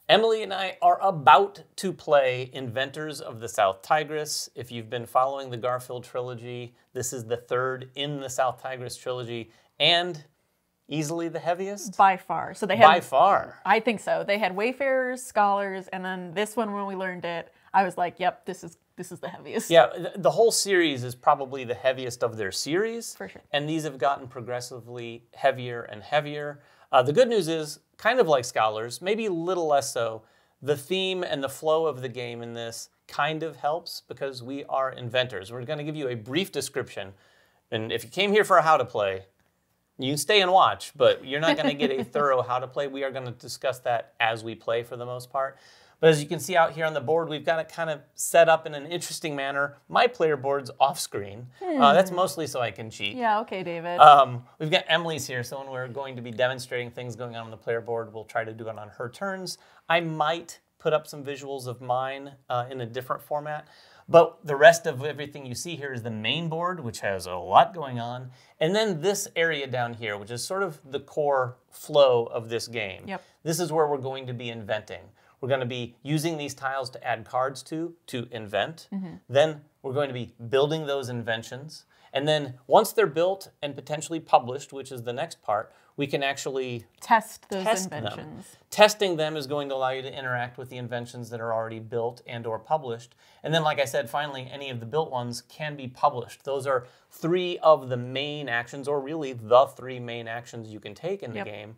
Emily and I are about to play Inventors of the South Tigris. If you've been following the Garphill trilogy, this is the third in the South Tigris trilogy and easily the heaviest? By far. So they had, by far. I think so. They had Wayfarers, Scholars, and then this one, when we learned it, I was like, yep, this is the heaviest. Yeah, the whole series is probably the heaviest of their series. For sure. And these have gotten progressively heavier and heavier. The good news is, kind of like Scholars, maybe a little less so, the theme and the flow of the game in this kind of helps because we are inventors. We're going to give you a brief description. And if you came here for a how to play, you can stay and watch, but you're not going to get a thorough how to play. We are going to discuss that as we play for the most part. But as you can see out here on the board, we've got it kind of set up in an interesting manner. My player board's off screen. That's mostly so I can cheat. Yeah, okay, David. We've got Emily's here, so when we're going to be demonstrating things going on the player board, we'll try to do it on her turns. I might put up some visuals of mine in a different format. But the rest of everything you see here is the main board, which has a lot going on. And then this area down here, which is sort of the core flow of this game. Yep. This is where we're going to be inventing. We're going to be using these tiles to add cards to invent. Then we're going to be building those inventions. And then once they're built and potentially published, which is the next part, we can actually test those inventions. them. Testing them is going to allow you to interact with the inventions that are already built and or published. And then, like I said, finally, any of the built ones can be published. Those are three of the main actions, or really the three main actions you can take in the game.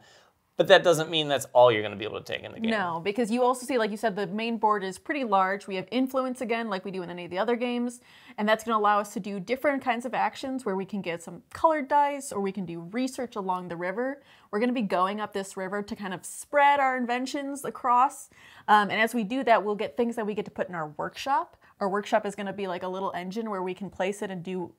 But that doesn't mean that's all you're going to be able to take in the game. No, because you also see, like you said, the main board is pretty large. We have influence again, like we do in any of the other games. And that's going to allow us to do different kinds of actions where we can get some colored dice or we can do research along the river. We're going to be going up this river to kind of spread our inventions across. And as we do that, we'll get things that we get to put in our workshop. Our workshop is going to be like a little engine where we can place it and do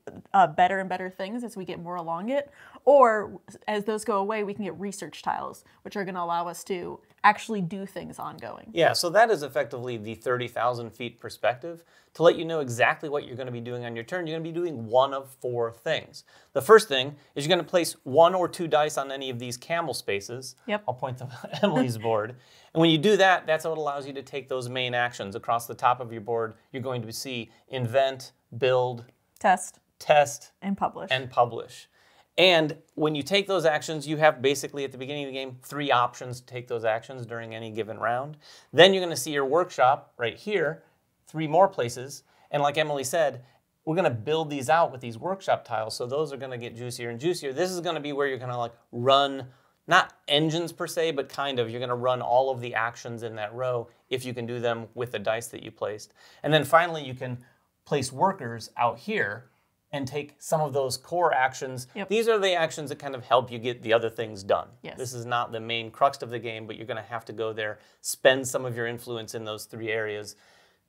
better and better things as we get more along it. Or as those go away, we can get research tiles, which are going to allow us to actually do things ongoing. Yeah, so that is effectively the 30,000 feet perspective. To let you know exactly what you're going to be doing on your turn, you're going to be doing one of four things. The first thing is you're going to place 1 or 2 dice on any of these camel spaces. Yep. I'll point them to Emily's board. And when you do that, that's what allows you to take those main actions. Across the top of your board, you're going to see invent, build, test, and publish. And when you take those actions, you have basically at the beginning of the game 3 options to take those actions during any given round. Then you're going to see your workshop right here, 3 more places. And like Emily said, we're going to build these out with these workshop tiles. So those are going to get juicier and juicier. This is going to be where you're going to like run, not engines per se, but kind of, you're going to run all of the actions in that row if you can do them with the dice that you placed. And then finally, you can place workers out here and take some of those core actions. Yep. These are the actions that kind of help you get the other things done. Yes. This is not the main crux of the game, but you're going to have to go there, spend some of your influence in those 3 areas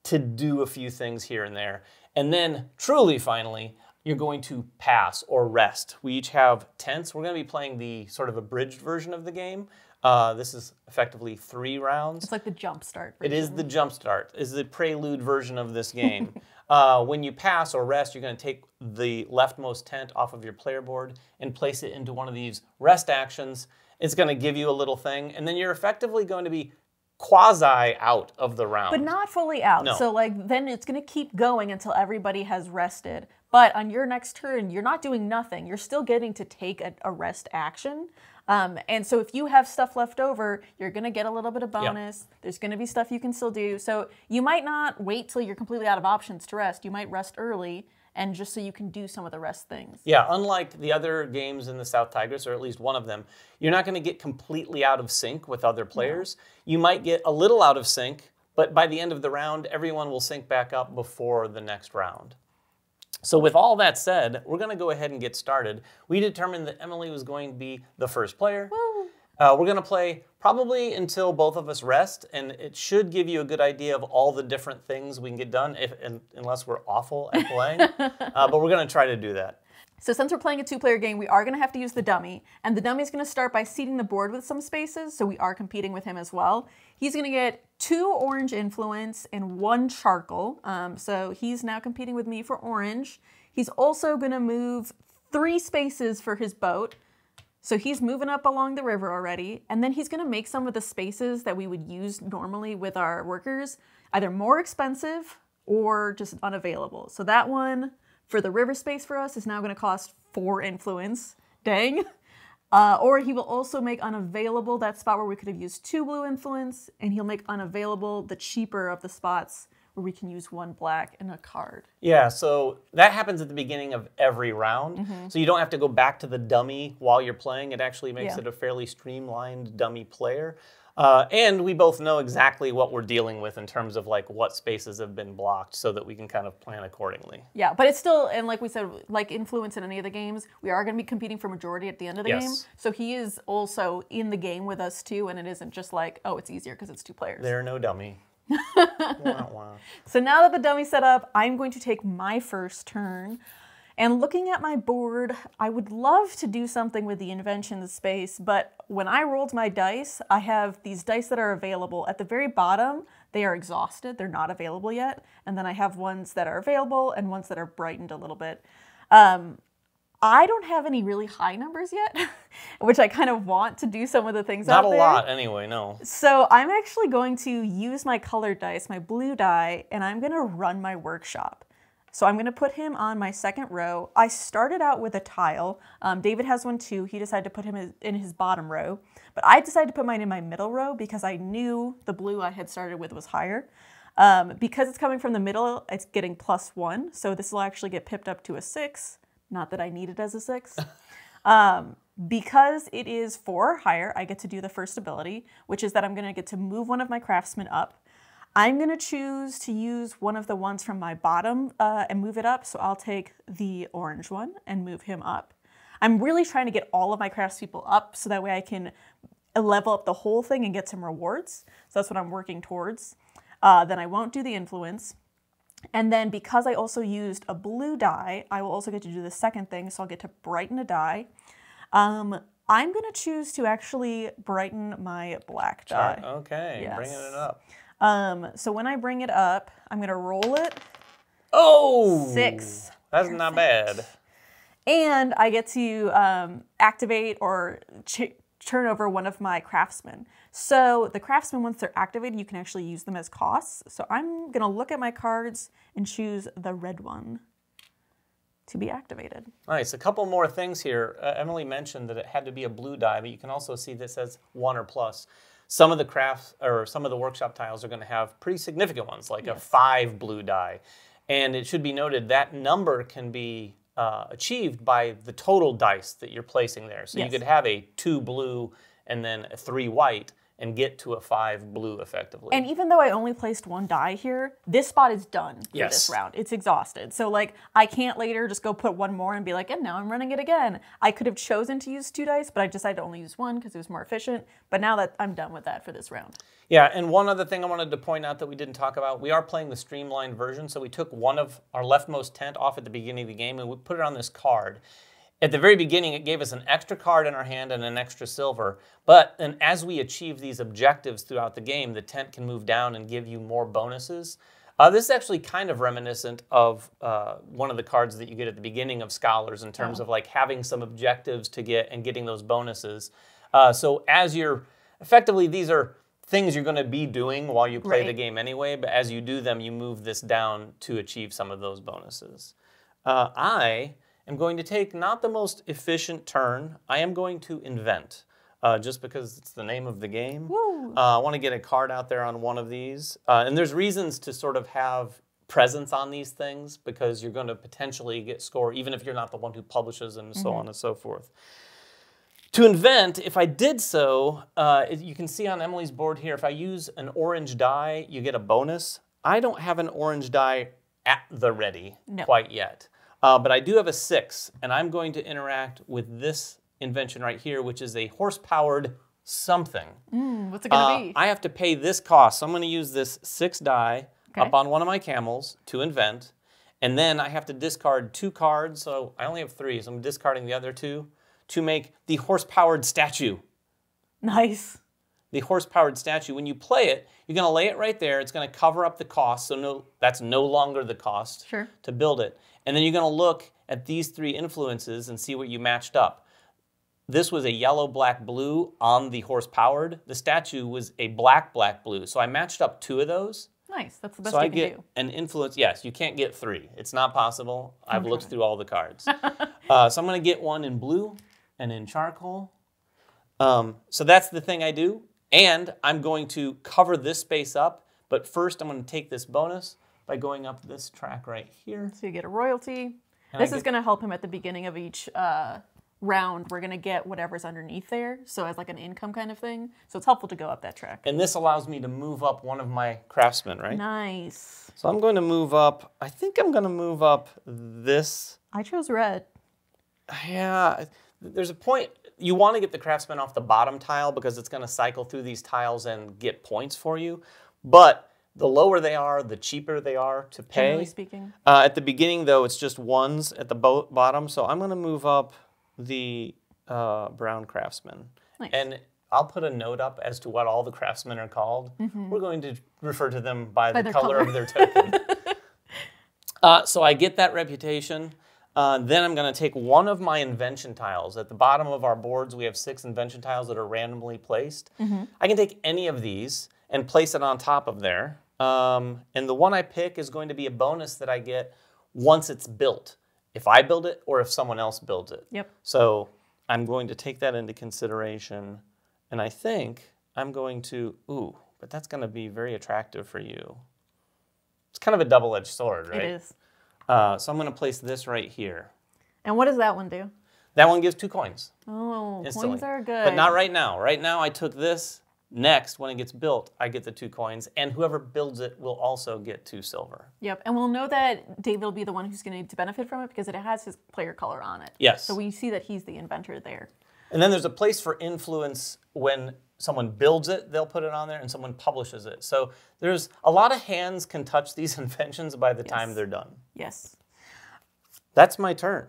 to do a few things here and there. And then, truly, finally, you're going to pass or rest. We each have tents. We're going to be playing the sort of abridged version of the game. This is effectively 3 rounds. It's like the jump start It version. is the jump start. It's the prelude version of this game. When you pass or rest, you're going to take the leftmost tent off of your player board and place it into one of these rest actions. It's going to give you a little thing, and then you're effectively going to be quasi out of the round. But not fully out. No. So like then it's going to keep going until everybody has rested. But on your next turn, you're not doing nothing. You're still getting to take a rest action. And so if you have stuff left over, you're going to get a little bit of bonus. Yep. There's going to be stuff you can still do. So you might not wait till you're completely out of options to rest. You might rest early, and just so you can do some of the rest things. Yeah, unlike the other games in the South Tigris, or at least one of them, you're not going to get completely out of sync with other players. No. You might get a little out of sync, but by the end of the round, everyone will sync back up before the next round. So with all that said, we're going to go ahead and get started. We determined that Emily was going to be the first player. Woo. We're going to play probably until both of us rest, and it should give you a good idea of all the different things we can get done, unless we're awful at playing. But we're going to try to do that. So since we're playing a 2-player game, we are going to have to use the dummy. And the dummy is going to start by seeding the board with some spaces, so we are competing with him as well. He's going to get 2 orange influence and 1 charcoal. So he's now competing with me for orange. He's also going to move 3 spaces for his boat. So he's moving up along the river already, and then he's going to make some of the spaces that we would use normally with our workers either more expensive or just unavailable. So that one for the river space for us is now going to cost 4 influence. Dang. Or he will also make unavailable that spot where we could have used 2 blue influence, and he'll make unavailable the cheaper of the spots where we can use 1 black and a card. Yeah, so that happens at the beginning of every round. So you don't have to go back to the dummy while you're playing. It actually makes it a fairly streamlined dummy player. And we both know exactly what we're dealing with in terms of like what spaces have been blocked so that we can kind of plan accordingly. Yeah, but it's still, and like we said, like influence in any of the games, we are going to be competing for majority at the end of the game. So he is also in the game with us too, and it isn't just like, oh, it's easier because it's 2 players. They're no dummy. Wah, wah. So now that the dummy's set up, I'm going to take my first turn. And looking at my board, I would love to do something with the invention space, but when I rolled my dice, I have these dice that are available. At the very bottom, they are exhausted. They're not available yet. And then I have ones that are available and ones that are brightened a little bit. I don't have any really high numbers yet, which I kind of want to do some of the things out there. Not a lot anyway, no. So I'm actually going to use my colored dice, my blue die, and I'm going to run my workshop. So I'm going to put him on my second row. I started out with a tile. David has one too. He decided to put him in his bottom row. But I decided to put mine in my middle row because I knew the blue I had started with was higher. Because it's coming from the middle, it's getting +1. So this will actually get pipped up to a 6. Not that I need it as a 6. Because it is 4 or higher, I get to do the first ability, which is that I'm going to get to move one of my craftsmen up. I'm going to choose to use one of the ones from my bottom and move it up. So I'll take the orange one and move him up. I'm really trying to get all of my craftspeople up so that way I can level up the whole thing and get some rewards. So that's what I'm working towards. Then I won't do the influence. And then because I also used a blue die, I will also get to do the second thing. So I'll get to brighten a die. I'm going to choose to actually brighten my black die. Okay, yes. Bringing it up. So when I bring it up, I'm going to roll it. Oh! 6. That's not bad. And I get to activate or turn over one of my craftsmen. So the craftsmen, once they're activated, you can actually use them as costs. So I'm going to look at my cards and choose the red one to be activated. Nice. A couple more things here. Emily mentioned that it had to be a blue die, but you can also see that it says 1 or plus. Some of the crafts or some of the workshop tiles are going to have pretty significant ones, like a 5 blue die. And it should be noted that number can be achieved by the total dice that you're placing there. So you could have a 2 blue and then a 3 white and get to a 5 blue effectively. And even though I only placed 1 die here, this spot is done for this round. It's exhausted. So like I can't later just go put 1 more and be like, and now I'm running it again. I could have chosen to use 2 dice, but I decided to only use 1 because it was more efficient. But now that I'm done with that for this round. Yeah, and one other thing I wanted to point out that we didn't talk about, we are playing the streamlined version, so we took one of our leftmost tent off at the beginning of the game and we put it on this card. At the very beginning, it gave us an extra card in our hand and an extra silver, but then as we achieve these objectives throughout the game, the tent can move down and give you more bonuses. This is actually kind of reminiscent of one of the cards that you get at the beginning of Scholars in terms of like having some objectives to get and getting those bonuses. So as you're, effectively these are things you're going to be doing while you play the game anyway, but as you do them, you move this down to achieve some of those bonuses. I am going to take not the most efficient turn. I am going to invent, just because it's the name of the game. I want to get a card out there on one of these. And there's reasons to sort of have presence on these things because you're going to potentially get score even if you're not the one who publishes and so on and so forth. To invent, if I did so, you can see on Emily's board here, if I use an orange die, you get a bonus. I don't have an orange die at the ready quite yet. But I do have a 6, and I'm going to interact with this invention right here, which is a horse-powered something. What's it going to be? I have to pay this cost, so I'm going to use this 6 die up on one of my camels to invent, and then I have to discard 2 cards, so I only have 3, so I'm discarding the other 2 to make the horse-powered statue. Nice. The horse-powered statue. When you play it, you're going to lay it right there. It's going to cover up the cost, so that's no longer the cost to build it. And then you're going to look at these 3 influences and see what you matched up. this was a yellow, black, blue on the horse-powered. The statue was a black, black, blue. So I matched up 2 of those. Nice. That's the best So I you can get do. an influence. Yes, you can't get 3. It's not possible. I've looked through all the cards. So I'm going to get one in blue and in charcoal. So that's the thing I do. And I'm going to cover this space up. But first, I'm going to take this bonus by going up this track right here. So you get a royalty. And This is going to help him at the beginning of each round. We're going to get whatever's underneath there. So as like an income kind of thing. So it's helpful to go up that track. And this allows me to move up one of my craftsmen, right? Nice. So I'm going to move up, I think I'm going to move up this. I chose red. Yeah, there's a point, you want to get the craftsman off the bottom tile because it's going to cycle through these tiles and get points for you. But the lower they are, the cheaper they are to pay. Generally speaking. At the beginning, though, it's just 1s at the bottom. So I'm going to move up the brown craftsman. Nice. And I'll put a note up as to what all the craftsmen are called. We're going to refer to them by the color of their token. So I get that reputation. Then I'm going to take one of my invention tiles. At the bottom of our boards, we have 6 invention tiles that are randomly placed. I can take any of these and place it on top of there. And the one I pick is going to be a bonus that I get once it's built. If I build it or if someone else builds it. Yep. So I'm going to take that into consideration. And I think I'm going to, but that's going to be very attractive for you. It's kind of a double-edged sword, right? It is. So I'm going to place this right here. And what does that one do? That one gives 2 coins. Oh, instantly. coins are good. But not right now. Right now I took this. Next, when it gets built, I get the 2 coins. And whoever builds it will also get 2 silver. Yep, and we'll know that David will be the one who's going to benefit from it because it has his player color on it. Yes. So we see that he's the inventor there. And then there's a place for influence when someone builds it, they'll put it on there, and someone publishes it. So there's a lot of hands can touch these inventions by the time they're done. Yes. That's my turn.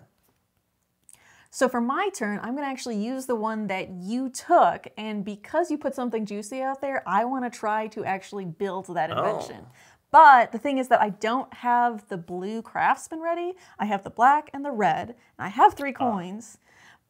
So for my turn, I'm going to actually use the one that you took, and because you put something juicy out there, I want to try to actually build that invention. But the thing is that I don't have the blue craftsman ready. I have the black and the red, and I have 3 coins.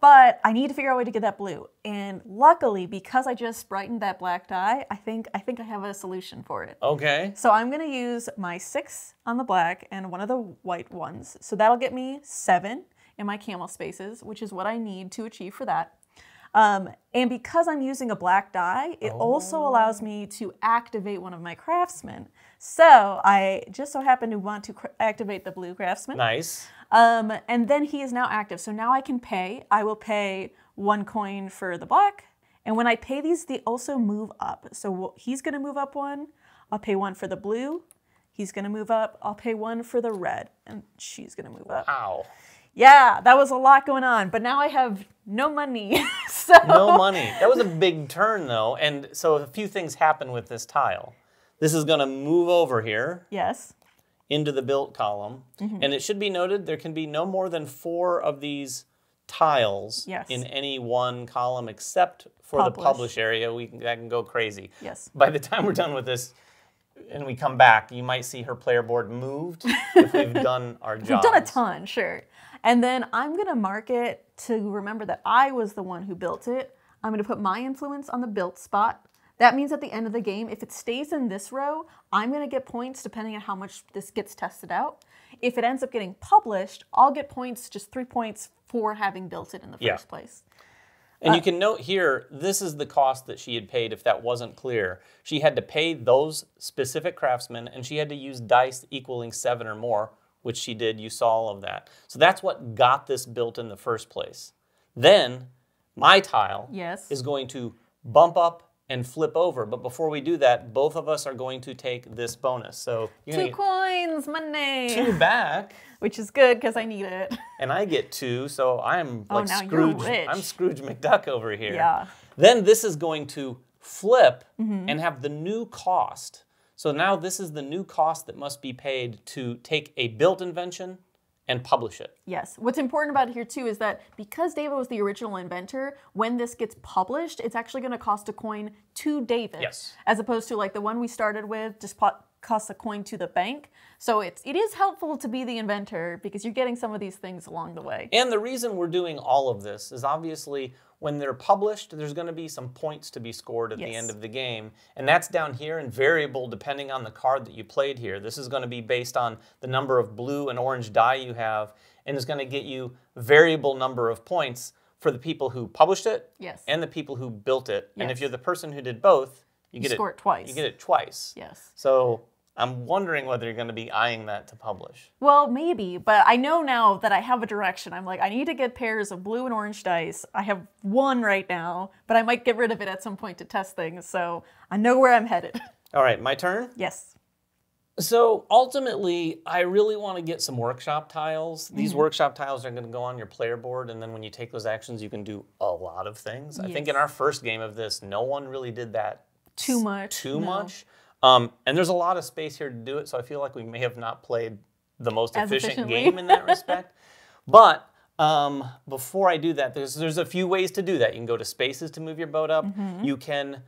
But I need to figure out a way to get that blue. And luckily, because I just brightened that black die, I think I have a solution for it. Okay. So I'm going to use my 6 on the black and one of the white ones. So that'll get me 7 in my camel spaces, which is what I need to achieve for that. And because I'm using a black die, it also allows me to activate one of my craftsmen. So I just so happen to want to activate the blue craftsman. Nice. And then he is now active. So now I can pay. I will pay 1 coin for the black. And when I pay these, they also move up. So he's going to move up 1. I'll pay 1 for the blue. He's going to move up. I'll pay 1 for the red. And she's going to move up. Wow. Yeah, that was a lot going on. But now I have no money. So No money. That was a big turn, though. And so a few things happen with this tile. This is going to move over here. Yes. Into the built column. And it should be noted there can be no more than 4 of these tiles in any one column except for the publish area. That can go crazy. Yes. By the time we're done with this and we come back, you might see her player board moved if we've done our job. We've done a ton, sure. And then I'm going to mark it to remember that I was the one who built it. I'm going to put my influence on the built spot. That means at the end of the game, if it stays in this row, I'm going to get points depending on how much this gets tested out. If it ends up getting published, I'll get points, just 3 points for having built it in the first place. And you can note here, this is the cost that she had paid if that wasn't clear. She had to pay those specific craftsmen, and she had to use dice equaling 7 or more, which she did. You saw all of that. So that's what got this built in the first place. Then my tile is going to bump up and flip over. But before we do that, both of us are going to take this bonus. So you're 2 coins, money. 2 back. Which is good because I need it. And I get 2, so I'm like now Scrooge. you're rich. I'm Scrooge McDuck over here. Yeah. Then this is going to flip and have the new cost. So now this is the new cost that must be paid to take a built invention and publish it. Yes. What's important about it here too is that because David was the original inventor, when this gets published, it's actually going to cost a coin to David. Yes. As opposed to like the one we started with just costs a coin to the bank. So it is helpful to be the inventor because you're getting some of these things along the way. And the reason we're doing all of this is obviously when they're published, there's going to be some points to be scored at the end of the game. And that's down here and variable depending on the card that you played here. This is going to be based on the number of blue and orange die you have, and it's going to get you variable number of points for the people who published it and the people who built it. And if you're the person who did both, you get score it twice. You get it twice. Yes. So I'm wondering whether you're going to be eyeing that to publish. Well, maybe, but I know now that I have a direction. I'm like, I need to get pairs of blue and orange dice. I have one right now, but I might get rid of it at some point to test things, so I know where I'm headed. All right, my turn? Yes. So ultimately, I really want to get some workshop tiles. These workshop tiles are going to go on your player board, and then when you take those actions, you can do a lot of things. I think in our first game of this, no one really did that too much. And there's a lot of space here to do it, so I feel like we may have not played the most efficient game in that respect. But before I do that, there's a few ways to do that. You can go to spaces to move your boat up. You can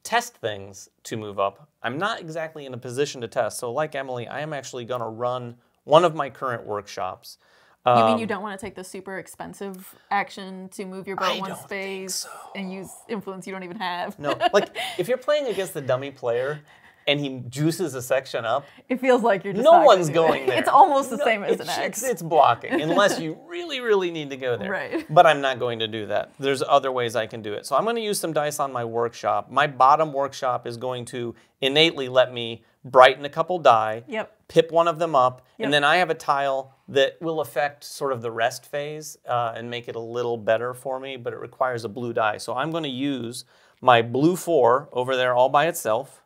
test things to move up. I'm not exactly in a position to test, so like Emily, I am actually going to run one of my current workshops. You mean you don't want to take the super expensive action to move your boat one space and use influence you don't even have? No, like if you're playing against the dummy player and he juices a section up, it feels like you're just no one's going there. It's almost the same as an X. It's blocking, unless you really, really need to go there. Right. But I'm not going to do that. There's other ways I can do it. So I'm going to use some dice on my workshop. My bottom workshop is going to innately let me brighten a couple die, pip one of them up, and then I have a tile that will affect sort of the rest phase and make it a little better for me, but it requires a blue die. So I'm going to use my blue 4 over there all by itself.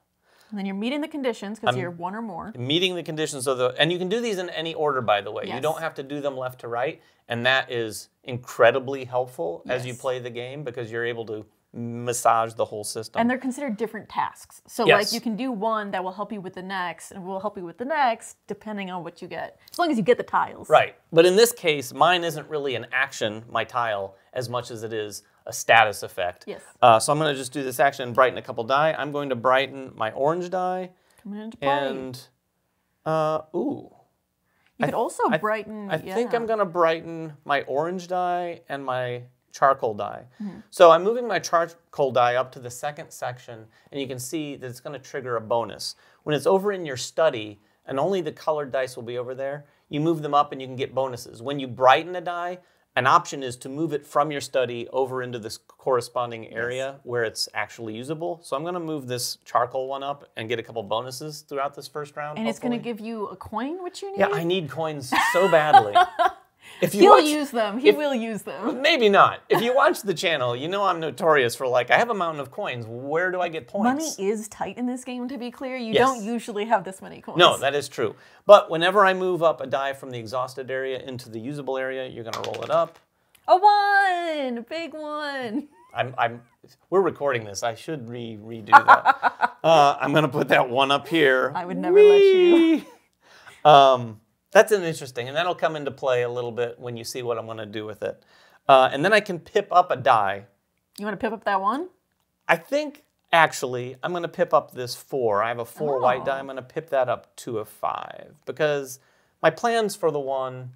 And then you're meeting the conditions because you're one or more. Meeting the conditions of and you can do these in any order, by the way. You don't have to do them left to right, and that is incredibly helpful as you play the game because you're able to massage the whole system. And they're considered different tasks. So like you can do one that will help you with the next and will help you with the next depending on what you get. As long as you get the tiles. Right. But in this case, mine isn't really an action, my tile, as much as it is a status effect. Yes. So I'm going to just do this action, brighten a couple die. I'm going to brighten my orange die. Come into play. And, ooh. You could also brighten, I think I'm going to brighten my orange die and my charcoal die. So I'm moving my charcoal die up to the second section, and you can see that it's going to trigger a bonus. When it's over in your study, and only the colored dice will be over there, you move them up and you can get bonuses. When you brighten a die, an option is to move it from your study over into this corresponding area where it's actually usable. So I'm going to move this charcoal one up and get a couple bonuses throughout this first round. And it's going to give you a coin, which you need? Yeah, I need coins so badly. He'll use them. He will use them. Maybe not. If you watch the channel, you know I'm notorious for like, I have a mountain of coins. Where do I get points? Money is tight in this game, to be clear. You don't usually have this many coins. No, that is true. But whenever I move up a die from the exhausted area into the usable area, you're going to roll it up. A 1! A big 1! We're recording this. I should redo that. I'm going to put that 1 up here. I would never let you. That's an interesting, and that'll come into play a little bit when you see what I'm going to do with it. And then I can pip up a die. You want to pip up that 1? I think, actually, I'm going to pip up this 4. I have a 4 white die. I'm going to pip that up to a 5 because my plans for the 1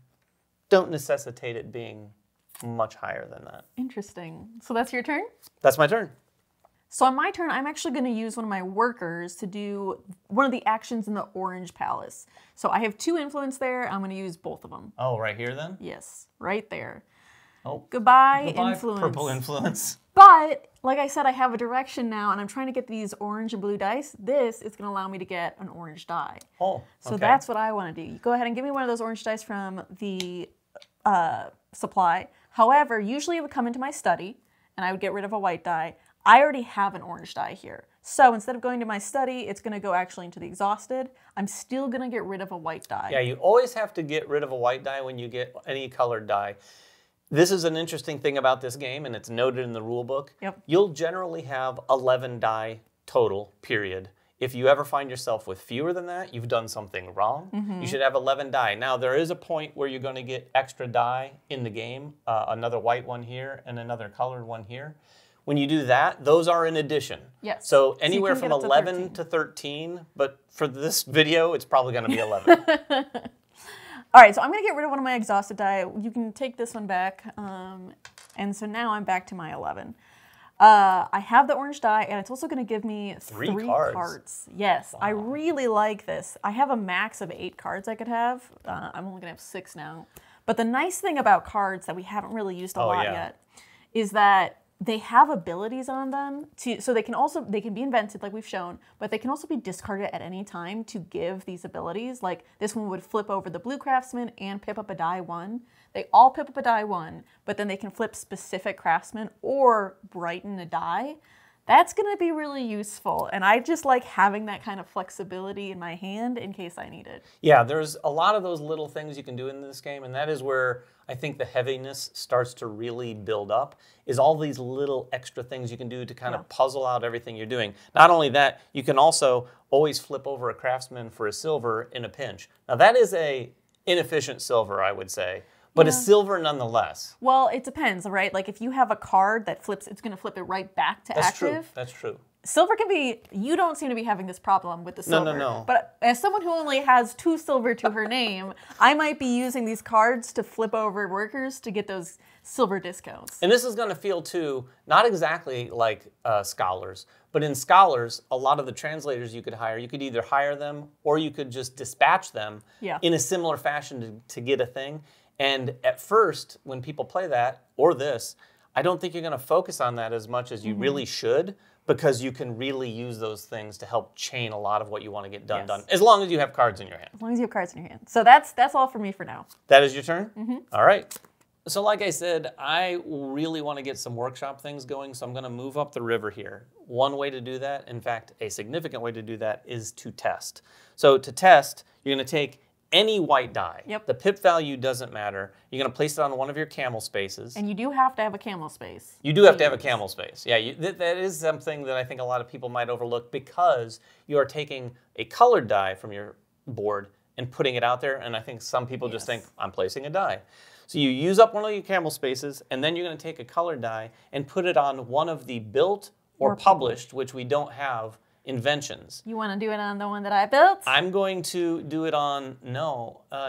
don't necessitate it being much higher than that. Interesting. So that's your turn? That's my turn. So on my turn, I'm actually going to use one of my workers to do one of the actions in the Orange Palace. So I have 2 influence there. I'm going to use both of them. Oh, right here then? Yes, right there. Oh. Goodbye influence. Purple influence. But, like I said, I have a direction now, and I'm trying to get these orange and blue dice. This is going to allow me to get an orange die. Oh, okay. So that's what I want to do. You go ahead and give me one of those orange dice from the supply. However, usually it would come into my study, and I would get rid of a white die. I already have an orange die here. So instead of going to my study, it's going to go actually into the exhausted. I'm still going to get rid of a white die. Yeah, you always have to get rid of a white die when you get any colored die. This is an interesting thing about this game, and it's noted in the rule book. Yep. You'll generally have 11 die total, period. If you ever find yourself with fewer than that, you've done something wrong. You should have 11 die. Now, there is a point where you're going to get extra die in the game, another white one here and another colored one here. When you do that, those are in addition. Yes. So anywhere from 11 to 13, but for this video, it's probably going to be 11. All right, so I'm going to get rid of one of my exhausted die. You can take this one back. And so now I'm back to my 11. I have the orange die, and it's also going to give me three cards. Yes, wow. I really like this. I have a max of 8 cards I could have. I'm only going to have 6 now. But the nice thing about cards that we haven't really used a lot yet is that they have abilities on them so they can be invented like we've shown, but they can also be discarded at any time to give these abilities. Like this one would flip over the blue craftsman and pip up a die 1. They all pip up a die 1, but then they can flip specific craftsmen or brighten a die. That's going to be really useful, and I just like having that kind of flexibility in my hand in case I need it. Yeah, there's a lot of those little things you can do in this game, and that is where I think the heaviness starts to really build up, is all these little extra things you can do to kind of puzzle out everything you're doing. Not only that, you can also always flip over a craftsman for a silver in a pinch. Now that is a inefficient silver, I would say. But it's silver nonetheless. Well, it depends, right? Like if you have a card that flips, it's going to flip it right back to active. That's true. Silver can be, you don't seem to be having this problem with the silver. No. But as someone who only has 2 silver to her name, I might be using these cards to flip over workers to get those silver discounts. And this is going to feel too, not exactly like Scholars, but in Scholars, a lot of the translators you could hire, you could either hire them or you could just dispatch them in a similar fashion to get a thing. And at first, when people play that, or this, I don't think you're going to focus on that as much as you really should, because you can really use those things to help chain a lot of what you want to get done, as long as you have cards in your hand. As long as you have cards in your hand. So that's all for me for now. That is your turn? All right. So like I said, I really want to get some workshop things going, so I'm going to move up the river here. One way to do that, in fact, a significant way to do that, is to test. So to test, you're going to take any white die. The pip value doesn't matter. You're going to place it on one of your camel spaces. And you do have to have a camel space. You do have to have a camel space. Yeah, that is something that I think a lot of people might overlook, because you are taking a colored die from your board and putting it out there, and I think some people just think, I'm placing a die. So you use up one of your camel spaces, and then you're going to take a colored die and put it on one of the built or published, which we don't have, inventions. You want to do it on the one that I built? I'm going to do it on,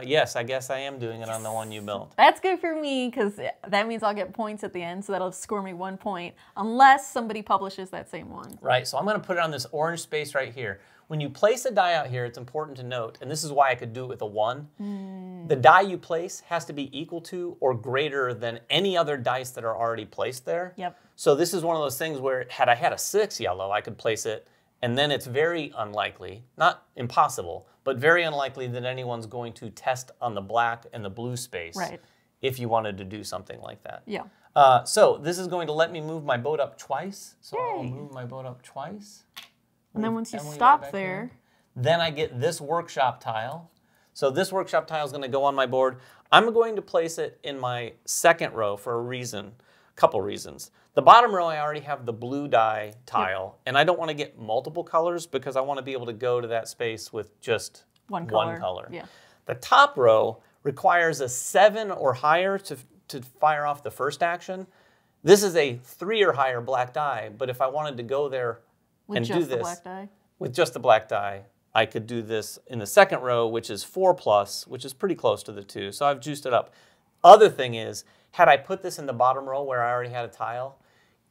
yes, I guess I am doing it on the one you built. That's good for me, because that means I'll get points at the end, so that'll score me 1 point, unless somebody publishes that same one. Right, so I'm going to put it on this orange space right here. When you place a die out here, it's important to note, and this is why I could do it with a 1, the die you place has to be equal to or greater than any other dice that are already placed there. So this is one of those things where, had I had a 6 yellow, I could place it, and then it's very unlikely, not impossible, but very unlikely that anyone's going to test on the black and the blue space if you wanted to do something like that. So this is going to let me move my boat up twice. So I'll move my boat up twice. And then once you stop there, then I get this workshop tile. So this workshop tile is going to go on my board. I'm going to place it in my second row for a reason, a couple reasons. The bottom row, I already have the blue die tile, and I don't want to get multiple colors because I want to be able to go to that space with just one color. The top row requires a 7 or higher to fire off the first action. This is a 3 or higher black die, but if I wanted to go there and do this with just the black die, I could do this in the second row, which is 4+, which is pretty close to the 2, so I've juiced it up. Other thing is, had I put this in the bottom row where I already had a tile,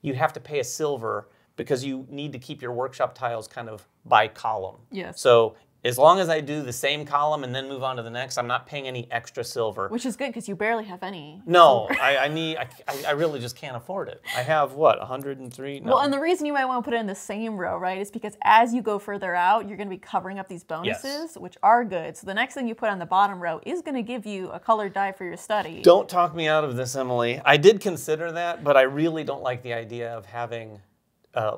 you'd have to pay a silver because you need to keep your workshop tiles kind of by column. So as long as I do the same column and then move on to the next, I'm not paying any extra silver. Which is good because you barely have any. No, I really just can't afford it. I have, what, 103? No. Well, and the reason you might want to put it in the same row, right, is because as you go further out, you're going to be covering up these bonuses, which are good. So the next thing you put on the bottom row is going to give you a colored die for your study. Don't talk me out of this, Emily. I did consider that, but I really don't like the idea of having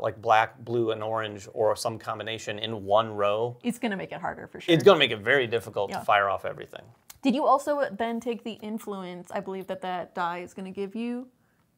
like black, blue, and orange, or some combination in one row. It's going to make it harder for sure. It's going to make it very difficult to fire off everything. Did you also then take the influence? I believe that die is going to give you.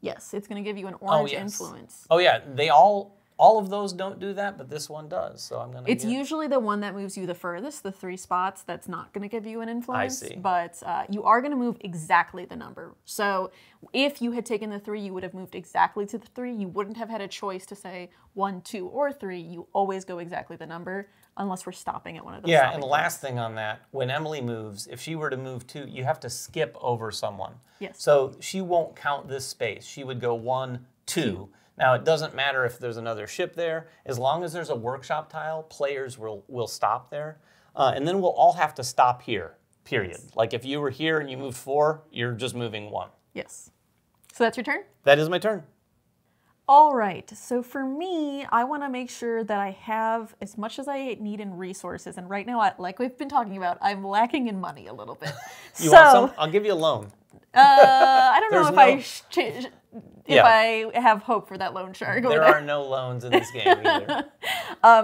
Yes, it's going to give you an orange influence. Oh yeah, they all All of those don't do that, but this one does. So I'm going to It's usually the one that moves you the furthest, the 3 spots, that's not going to give you an influence. I see. But you are going to move exactly the number. So if you had taken the 3, you would have moved exactly to the 3. You wouldn't have had a choice to say 1, 2, or 3. You always go exactly the number, unless we're stopping at one of those. Yeah, and the last thing on that, when Emily moves, if she were to move 2, you have to skip over someone. Yes. So she won't count this space. She would go 1, 2. Now, it doesn't matter if there's another ship there. As long as there's a workshop tile, players will stop there. And then we'll all have to stop here, period. Yes. Like if you were here and you moved 4, you're just moving 1. Yes. So that's your turn? That is my turn. All right, so for me, I want to make sure that I have as much as I need in resources. And right now, like we've been talking about, I'm lacking in money a little bit. You want some? I'll give you a loan. I don't know if I have hope for that loan shark. There are no loans in this game either.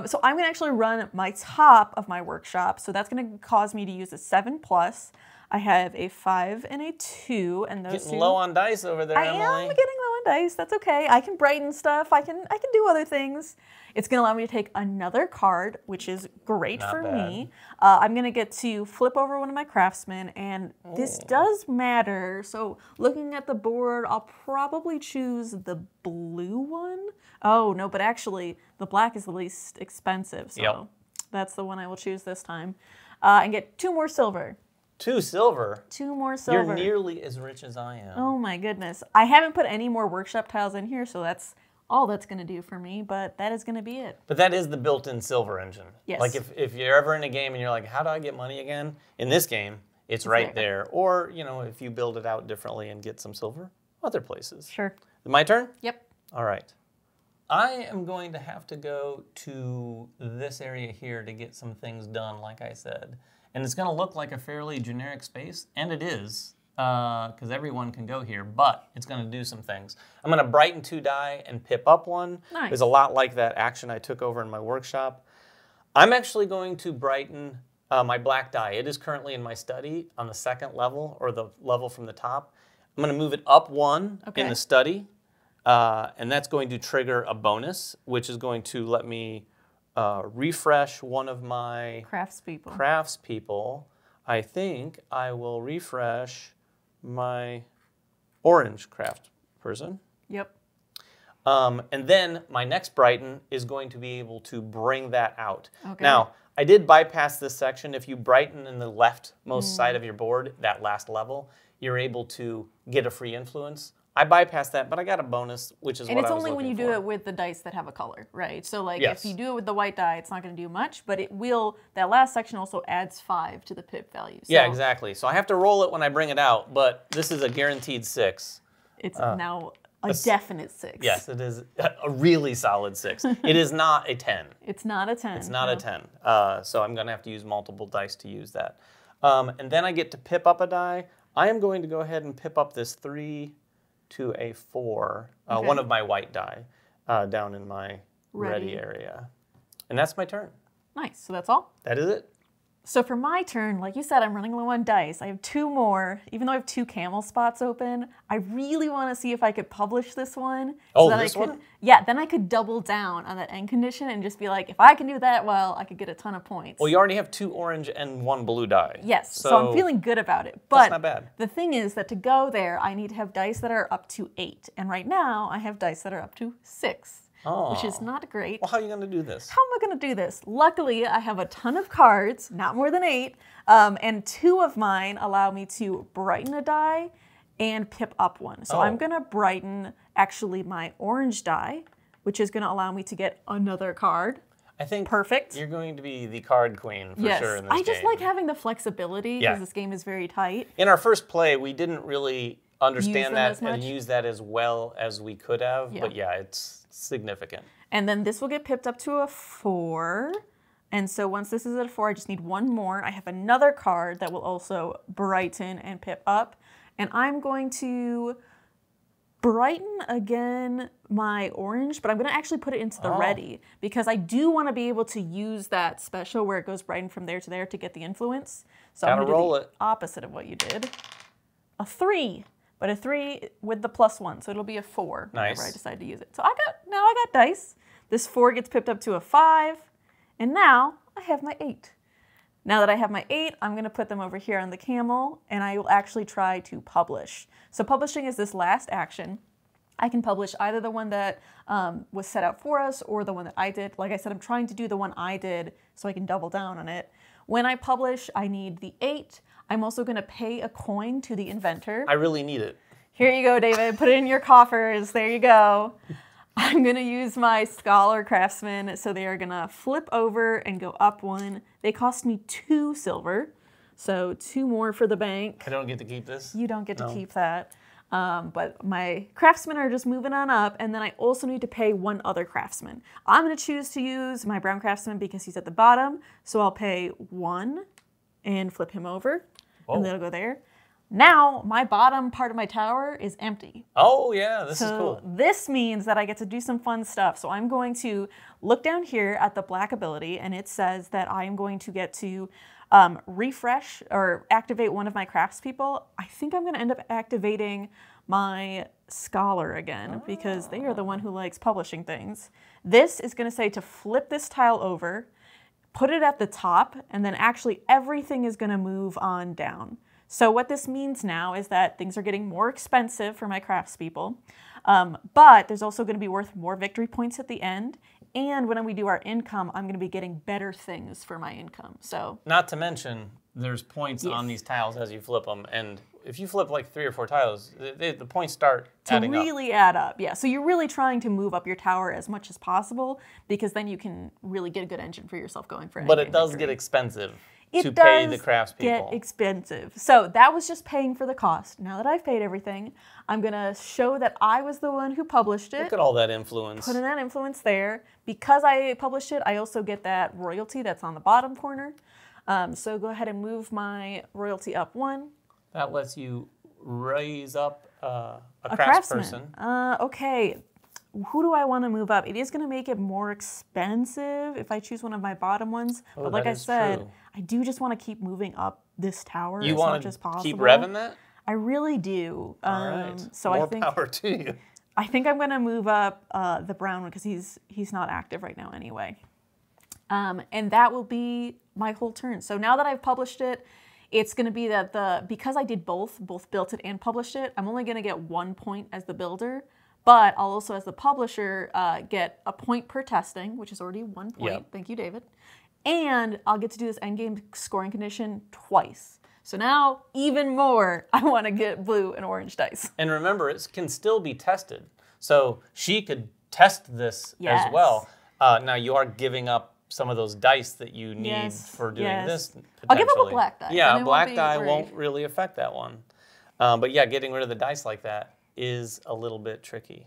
So I'm going to actually run my top of my workshop. So that's going to cause me to use a 7+. I have a 5 and a 2, and those getting low on dice over there, Emily. I am getting low on dice. That's okay. I can brighten stuff. I can do other things. It's going to allow me to take another card, which is great for me. I'm going to get to flip over one of my craftsmen, and this does matter. So looking at the board, I'll probably choose the blue one. Oh, no, but actually, the black is the least expensive, so that's the one I will choose this time. And get 2 more silver. 2 silver? 2 more silver. You're nearly as rich as I am. Oh my goodness. I haven't put any more workshop tiles in here, so that's all that's going to do for me, but that is going to be it. But that is the built-in silver engine. Yes. Like if you're ever in a game and you're like, how do I get money again? In this game, it's right there. Or, you know, if you build it out differently and get some silver, other places. Sure. My turn? Yep. All right. I am going to have to go to this area here to get some things done, like I said. And it's going to look like a fairly generic space, and it is, because everyone can go here, but it's going to do some things. I'm going to brighten 2 die and pip up 1. Nice. It's a lot like that action I took over in my workshop. I'm actually going to brighten my black die. It is currently in my study on the 2nd level, or the level from the top. I'm going to move it up 1 in the study, and that's going to trigger a bonus, which is going to let me refresh one of my craftspeople. I think I will refresh my orange craft person. Yep. And then my next brighten is going to be able to bring that out. Okay. Now, I did bypass this section. If you brighten in the leftmost side of your board, that last level, you're able to get a free influence. I bypassed that, but I got a bonus, which is what I was looking for. And it's only when you do it with the dice that have a color, right? So like if you do it with the white die, it's not going to do much, but it will, that last section also adds 5 to the pip value. So yeah, exactly. So I have to roll it when I bring it out, but this is a guaranteed 6. It's now a definite 6. Yes, it is a really solid 6. It is not a 10. It's not a 10. It's not a 10. So I'm going to have to use multiple dice to use that. And then I get to pip up a die. I am going to go ahead and pip up this 3 to a 4, one of my white die, down in my ready area. And that's my turn. Nice. So that's all? That is it. So for my turn, like you said, I'm running low on dice. I have 2 more. Even though I have 2 camel spots open, I really want to see if I could publish this one. Oh, so this one? Yeah, then I could double down on that end condition and just be like, if I can do that well, I could get a ton of points. Well, you already have 2 orange and 1 blue die. Yes, so I'm feeling good about it. But that's not bad. The thing is that to go there, I need to have dice that are up to 8. And right now, I have dice that are up to 6. Which is not great. Well, how are you going to do this? How am I going to do this? Luckily, I have a ton of cards, not more than 8, and 2 of mine allow me to brighten a die and pip up 1. So I'm going to brighten, actually, my orange die, which is going to allow me to get another card. I think perfect. You're going to be the card queen for sure in this game. I just like having the flexibility because this game is very tight. In our first play, we didn't really understand that and use that as well as we could have, but yeah, it's significant. And then this will get pipped up to a 4. And so once this is at a 4, I just need 1 more. I have another card that will also brighten and pip up. And I'm going to brighten again my orange, but I'm going to actually put it into the ready because I do want to be able to use that special where it goes brighten from there to there to get the influence. So I'm going to do the opposite of what you did. A 3. But a 3 with the +1, so it'll be a 4 whenever I decide to use it. So now I got dice. This 4 gets pipped up to a 5. And now I have my 8. Now that I have my 8, I'm going to put them over here on the camel, and I will actually try to publish. So publishing is this last action. I can publish either the one that was set out for us or the one that I did. Like I said, I'm trying to do the one I did so I can double down on it. When I publish, I need the 8. I'm also going to pay a coin to the inventor. I really need it. Here you go, David. Put it in your coffers. There you go. I'm going to use my Scholar Craftsman, so they are going to flip over and go up 1. They cost me 2 silver, so 2 more for the bank. I don't get to keep this? You don't get to keep that. But my craftsmen are just moving on up, and then I also need to pay 1 other craftsman. I'm going to choose to use my brown craftsman because he's at the bottom, so I'll pay 1 and flip him over, and then it'll go there. Now, my bottom part of my tower is empty. Oh, yeah, this is cool. This means that I get to do some fun stuff. So I'm going to look down here at the black ability, and it says that I am going to get to refresh or activate one of my craftspeople. I think I'm going to end up activating my scholar again because they are the one who likes publishing things. This is going to say to flip this tile over, put it at the top, and then actually everything is going to move on down. So what this means now is that things are getting more expensive for my craftspeople, but there's also going to be worth more victory points at the end. And when we do our income, I'm going to be getting better things for my income. So not to mention, there's points on these tiles as you flip them, and if you flip like 3 or 4 tiles, the points start adding up. To really add up, yeah. So you're really trying to move up your tower as much as possible because then you can really get a good engine for yourself going for. But it does get expensive. To It pay the does craftspeople. get expensive. So that was just paying for the cost. Now that I've paid everything, I'm going to show that I was the one who published it. Look at all that influence. Putting that influence there. Because I published it, I also get that royalty that's on the bottom corner. So go ahead and move my royalty up 1. That lets you raise up a craftsman. craftsperson. Okay. Who do I want to move up? It is going to make it more expensive if I choose one of my bottom ones. Oh, but like that I is said, true. I do just want to keep moving up this tower You as want much to as possible. keep revving that? I really do. All right. So More I think power to you. I think I'm going to move up the brown one because he's not active right now anyway. And that will be my whole turn. So now that I've published it, it's going to be that because I did both built it and published it, I'm only going to get 1 point as the builder. But I'll also, as the publisher, get a point per testing, which is already 1 point. Yep. Thank you, David. And I'll get to do this endgame scoring condition twice. So now, even more, I want to get blue and orange dice. And remember, it can still be tested. So she could test this as well. Now, you are giving up some of those dice that you need for doing this, I'll give up a black die. Yeah, a black die won't really affect that one. But yeah, getting rid of the dice like that is a little bit tricky.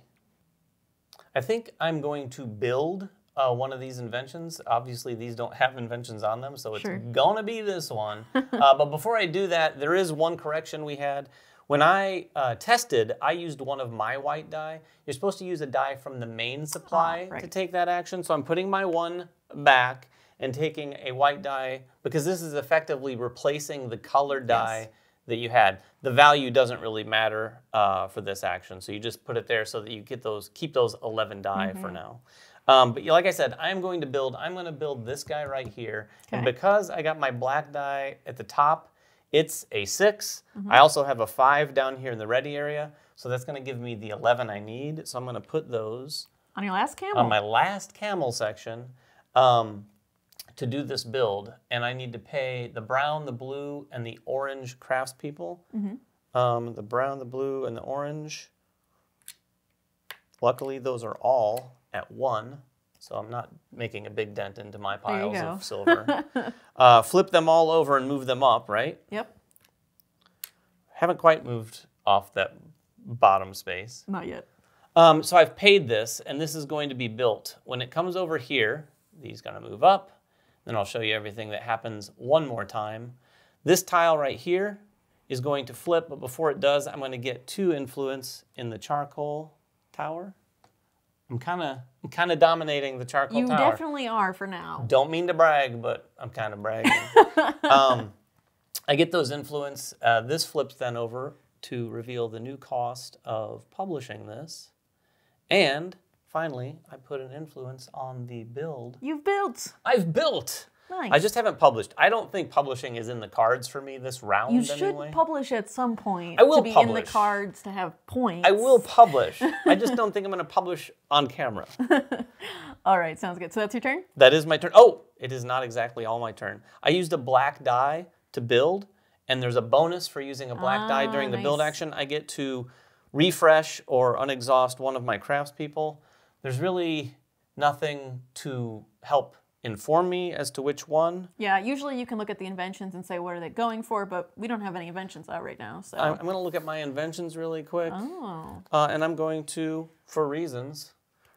I think I'm going to build one of these inventions. Obviously, these don't have inventions on them, so it's gonna be this one. But before I do that, there is one correction we had. When I tested, I used one of my white die. You're supposed to use a die from the main supply to take that action, so I'm putting my 1 back and taking a white die because this is effectively replacing the colored die that you had. The value doesn't really matter for this action, so you just put it there so that you get keep those 11 die for now. But like I said, I'm going to build this guy right here, and because I got my black die at the top, it's a 6. I also have a 5 down here in the ready area, so that's going to give me the 11 I need. So I'm going to put those on your last camel. On my last camel section. To do this build, and I need to pay the brown, the blue, and the orange craftspeople. The brown, the blue, and the orange. Luckily, those are all at 1, so I'm not making a big dent into my piles of silver. Flip them all over and move them up, right? Yep. Haven't quite moved off that bottom space. Not yet. So I've paid this, and this is going to be built. When it comes over here, these are going to move up. Then I'll show you everything that happens one more time. This tile right here is going to flip, but before it does, I'm going to get 2 influence in the charcoal tower. I'm kind of dominating the charcoal tower. You definitely are for now. Don't mean to brag, but I'm kind of bragging. I get those influence. This flips then over to reveal the new cost of publishing this. And finally, I put an influence on the build. You've built. I've built. Nice. I just haven't published. I don't think publishing is in the cards for me this round You should anyway. publish at some point. I will to be in the publish. cards to have points. I will publish. I just don't think I'm going to publish on camera. All right, sounds good. So that's your turn? That is my turn. Oh, it is not exactly all my turn. I used a black die to build, and there's a bonus for using a black die during the build nice. action. I get to refresh or unexhaust one of my craftspeople. There's really nothing to help inform me as to which one. Yeah, usually you can look at the inventions and say, what are they going for? But we don't have any inventions out right now. So I'm going to look at my inventions really quick. Oh. And I'm going to, for reasons,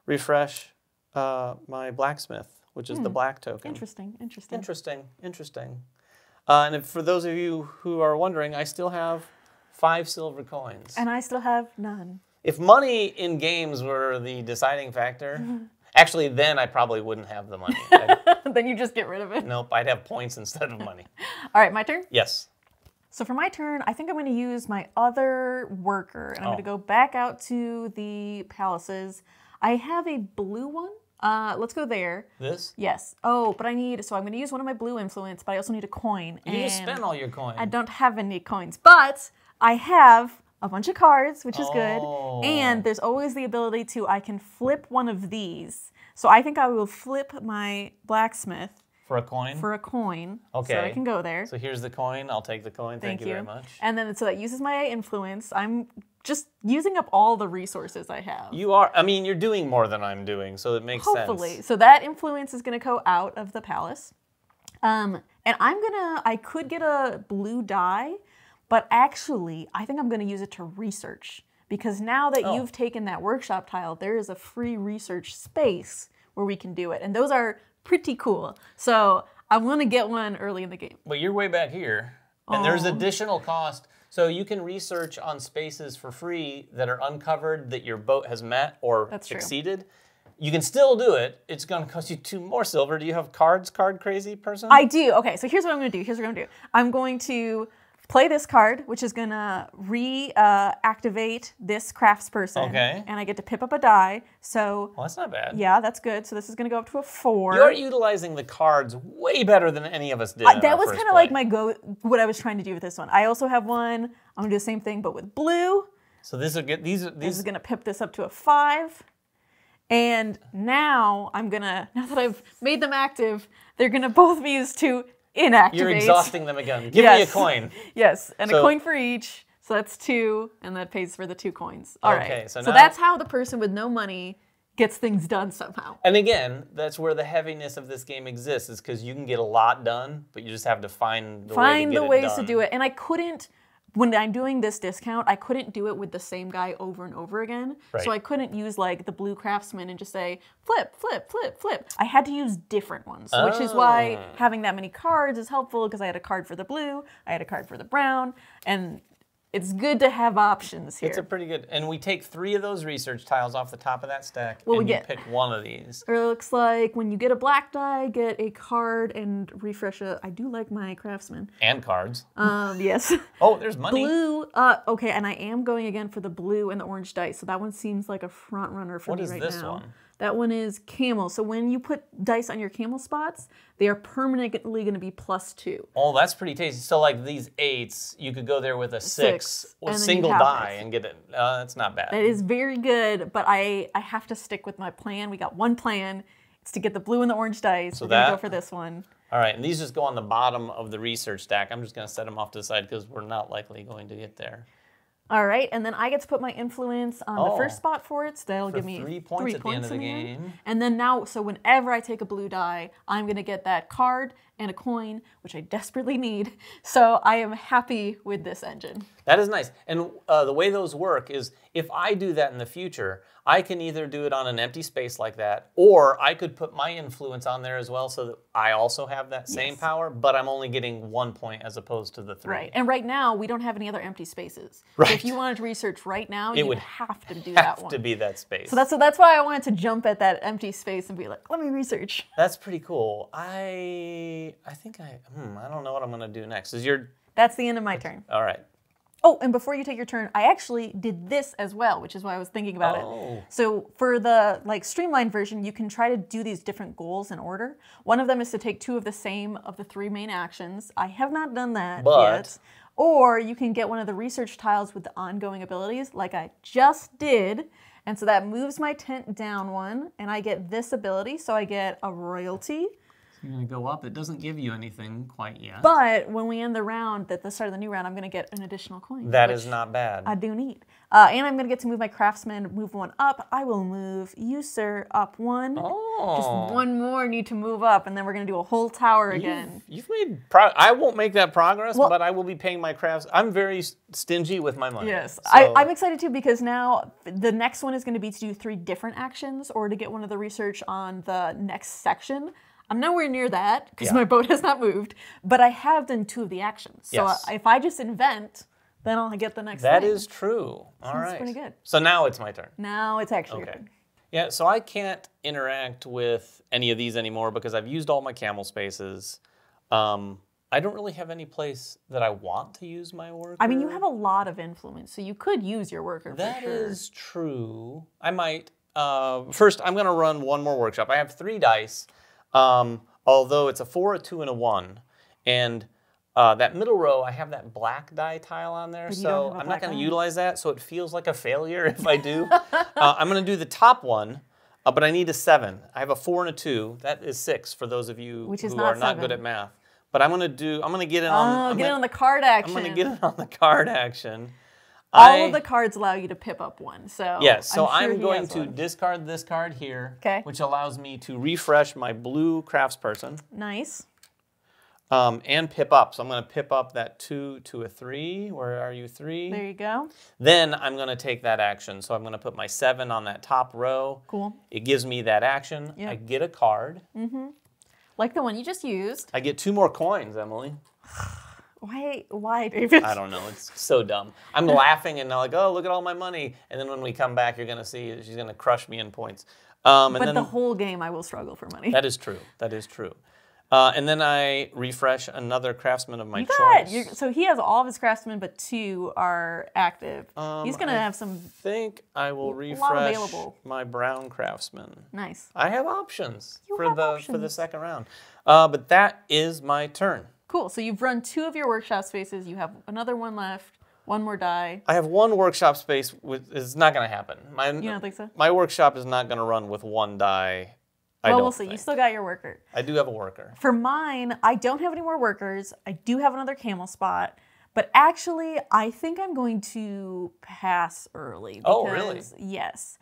refresh my blacksmith, which is the black token. Interesting, interesting. Interesting, interesting. And if, for those of you who are wondering, I still have 5 silver coins. And I still have none. If money in games were the deciding factor, actually then I probably wouldn't have the money. Then you just get rid of it. Nope, I'd have points instead of money. All right, my turn? Yes. So for my turn, I think I'm going to use my other worker. And I'm going to go back out to the palaces. I have a blue one. Let's go there. This? Yes. Oh, but so I'm going to use one of my blue influence, but I also need a coin. You just spent all your coins. I don't have any coins, but I have a bunch of cards, which is good. Oh. And there's always the ability I can flip one of these. So I think I will flip my blacksmith For a coin? for a coin. Okay. So I can go there. So here's the coin. I'll take the coin. Thank you very much. And then so that uses my influence. I'm just using up all the resources I have. You are, I mean, you're doing more than I'm doing, so it makes sense. Hopefully. So that influence is going to go out of the palace. And I could get a blue die, but actually, I think I'm going to use it to research. Because now that you've taken that workshop tile, there is a free research space where we can do it. And those are pretty cool. So I want to get one early in the game. But you're way back here, and there's additional cost. So you can research on spaces for free that are uncovered that your boat has met or exceeded. You can still do it. It's going to cost you 2 more silver. Do you have cards, card crazy person? I do. Okay, so here's what I'm going to do. I'm going to play this card, which is going to reactivate this craftsperson. Okay. And I get to pip up a die. So Well, that's not bad. yeah, that's good. So this is going to go up to a 4. You're utilizing the cards way better than any of us did. That was kind of like what I was trying to do with this one. I also have one. I'm going to do the same thing, but with blue. So these are good. These This is going to pip this up to a 5. And now now that I've made them active, they're going to both be used to inactivate. You're exhausting them again. Give me a coin. Yes, and a coin for each. So that's 2, and that pays for the 2 coins. All right. Okay, so that's how the person with no money gets things done somehow. And again, that's where the heaviness of this game exists, is because you can get a lot done, but you just have to find the ways to do it. And I couldn't, when I'm doing this discount, I couldn't do it with the same guy over and over again. Right. So I couldn't use like the blue craftsman and just say, flip, flip, flip, flip. I had to use different ones, which is why having that many cards is helpful, because I had a card for the blue, I had a card for the brown, and it's good to have options here. It's a pretty good, and we take 3 of those research tiles off the top of that stack, Well, and we you get- pick one of these. Or it looks like when you get a black die, get a card and refresh I do like my craftsman. And cards. Yes. Oh, there's money. Blue, okay, and I am going again for the blue and the orange dice, so that one seems like a front runner for me right now. What is this one? That one is camel. So when you put dice on your camel spots, they are permanently going to be +2. Oh, that's pretty tasty. So like these 8s, you could go there with a 6 and then single you have die it. and get it. That's not bad. That is very good, but I have to stick with my plan. We got one plan. It's to get the blue and the orange dice. So We're going to that- go for this one. All right, and these just go on the bottom of the research stack. I'm just going to set them off to the side because we're not likely going to get there. All right, and then I get to put my influence on the first spot for it, so that'll give me 3 points at the end of the in game. And then now, so whenever I take a blue die, I'm going to get that card and a coin, which I desperately need. So I am happy with this engine. That is nice. And the way those work is if I do that in the future, I can either do it on an empty space like that, or I could put my influence on there as well so that I also have that same power, but I'm only getting 1 point as opposed to the 3. Right, and right now, we don't have any other empty spaces. Right. So if you wanted to research right now, you would would have to do that Have one. to be that space. So that's why I wanted to jump at that empty space and be like, let me research. That's pretty cool. I think I don't know what I'm going to do next. That's the end of my turn. All right. Oh, and before you take your turn, I actually did this as well, which is why I was thinking about it. So for the streamlined version, you can try to do these different goals in order. One of them is to take 2 of the same of the 3 main actions. I have not done that yet. Or you can get one of the research tiles with the ongoing abilities, like I just did. And so that moves my tent down 1, and I get this ability, so I get a royalty. You're going to go up. It doesn't give you anything quite yet. But when we end the round, at the start of the new round, I'm going to get an additional coin. That is not bad. I do need. And I'm going to get to move my craftsman, move 1 up. I will move you, sir, up 1. Oh. Just 1 more need to move up, and then we're going to do a whole tower again. You've made I won't make that progress, but I will be paying my crafts. I'm very stingy with my money. Yes. So. I'm excited too, because now the next one is going to be to do 3 different actions or to get one of the research on the next section. I'm nowhere near that because my boat has not moved, but I have done 2 of the actions. So if I just invent, then I'll get the next thing. That is true. All right. That's pretty good. So now it's my turn. Now it's actually your turn. Yeah, so I can't interact with any of these anymore because I've used all my camel spaces. I don't really have any place that I want to use my worker. I mean, you have a lot of influence, so you could use your worker for sure. That is true. I might. First, I'm going to run 1 more workshop. I have 3 dice. Although it's a 4, a 2, and a 1. And that middle row, I have that black die tile on there, so I'm not going to utilize that, so it feels like a failure if I do. I'm going to do the top one, but I need a 7. I have a 4 and a 2. That is 6 for those of you who are not good at math. But I'm going to get it on... get it on the card action. I'm going to get it on the card action. All of the cards allow you to pip up 1, so yes. So I'm going to discard this card here, which allows me to refresh my blue craftsperson. Nice. And pip up. So I'm going to pip up that 2 to a 3. Where are you, 3? There you go. Then I'm going to take that action. So I'm going to put my 7 on that top row. Cool. It gives me that action. Yep. I get a card. Mm-hmm. Like the one you just used. I get 2 more coins, Emily. Why, David? I don't know. It's so dumb. I'm laughing and like, oh, look at all my money. And then when we come back, you're going to see she's going to crush me in points. But the whole game, I will struggle for money. That is true. That is true. And then I refresh another craftsman of my choice. So he has all of his craftsmen, but 2 are active. He's going to have some... I think I will refresh my brown craftsman. Nice. I have options for the second round. But that is my turn. Cool. So you've run 2 of your workshop spaces. You have another 1 left. 1 more die. I have 1 workshop space. It's not going to happen. You don't think so? My workshop is not going to run with 1 die. Well, we'll see. You still got your worker. I do have a worker. For mine, I don't have any more workers. I do have another camel spot. But actually, I think I'm going to pass early. Oh, really? Yes.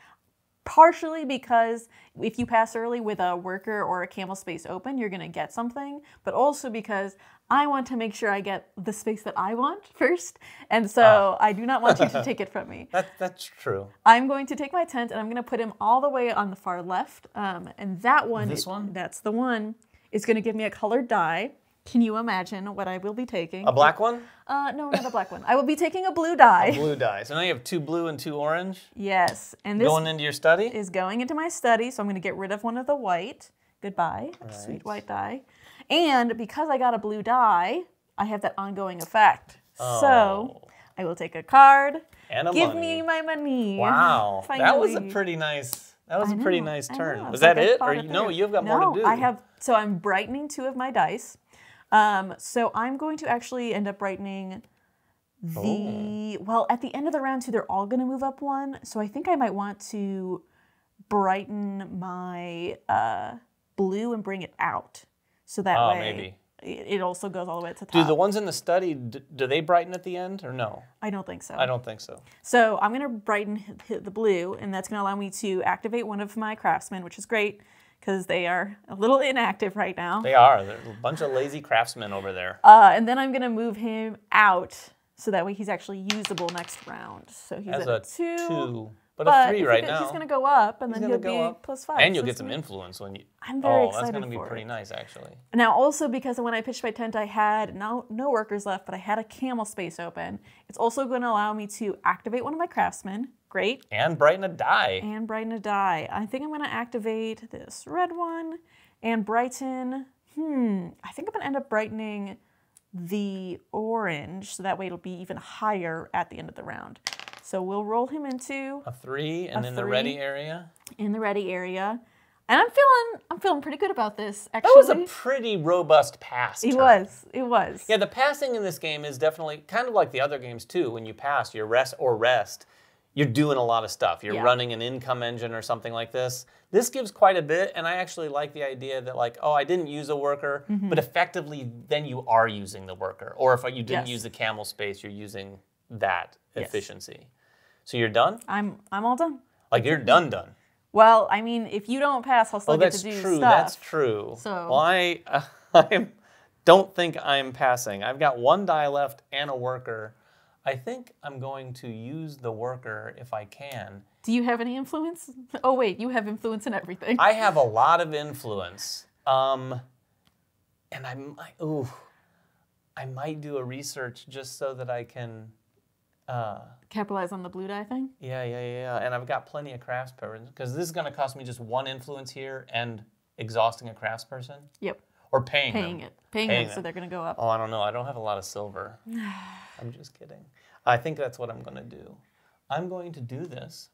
Partially because if you pass early with a worker or a camel space open, you're going to get something. But also because I want to make sure I get the space that I want first. And so I do not want you to take it from me. That's true. I'm going to take my tent and I'm going to put him all the way on the far left. And that one, that's the one, is going to give me a colored die. Can you imagine what I will be taking? A black one? No, not a black one. I will be taking a blue die. A blue die. So now you have 2 blue and 2 orange? Yes. And this going into your study? Is going into my study, so I'm going to get rid of one of the white. Goodbye, sweet white die. And because I got a blue die, I have that ongoing effect. Oh. So I will take a card. And a Give me my money. Wow. Finally. That was a pretty nice... That was a pretty nice turn. Was that it? Or no, you've got more to do. So I'm brightening 2 of my dice. So I'm going to actually end up brightening well, at the end of the round too, they're all going to move up 1. So I think I might want to brighten my blue and bring it out. So that way maybe. It also goes all the way to the top. Do the ones in the study, do they brighten at the end or no? I don't think so. I don't think so. So I'm going to brighten the blue, and that's going to allow me to activate one of my craftsmen, which is great because they are a little inactive right now. They are. There's a bunch of lazy craftsmen over there. And then I'm going to move him out so that way he's actually usable next round. So he's at a 2. But a 3 right now. He's going to go up, and then he'll be +5. And you'll get some influence when you... I'm very excited for it. That's going to be pretty nice, actually. Now, also, because when I pitched my tent, I had no workers left, but I had a camel space open. It's also going to allow me to activate one of my craftsmen. Great. And brighten a die. I think I'm going to activate this red one and brighten... I think I'm going to end up brightening the orange, so that way it'll be even higher at the end of the round. So we'll roll him into a 3 and in the ready area. In the ready area. And I'm feeling pretty good about this, actually. That was a pretty robust pass turn. It was. Yeah, the passing in this game is definitely kind of like the other games too. When you pass your rest, you're doing a lot of stuff. You're running an income engine or something like this. This gives quite a bit, and I actually like the idea that like, oh, I didn't use a worker, but effectively then you are using the worker. Or if you didn't use the camel space, you're using that efficiency. So you're done? I'm all done. Like you're done. Well, I mean, if you don't pass, I'll still get to do stuff. That's true. So. Well, I don't think I'm passing. I've got 1 die left and a worker. I think I'm going to use the worker if I can. Do you have any influence? Oh, wait, you have influence in everything. I have a lot of influence. And I might do a research just so that I can... capitalize on the blue die thing? Yeah. And I've got plenty of craftsperson, because this is going to cost me just 1 influence here and exhausting a craftsperson. Yep. Or paying them, so they're going to go up. Oh, I don't know. I don't have a lot of silver. I'm just kidding. I think that's what I'm going to do. I'm going to do this.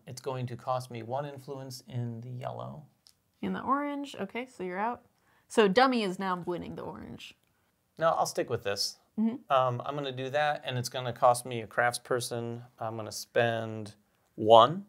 It's going to cost me 1 influence in the yellow. In the orange. Okay, so you're out. So Dummy is now winning the orange. No, I'll stick with this. I'm going to do that, and it's going to cost me a craftsperson. I'm going to spend 1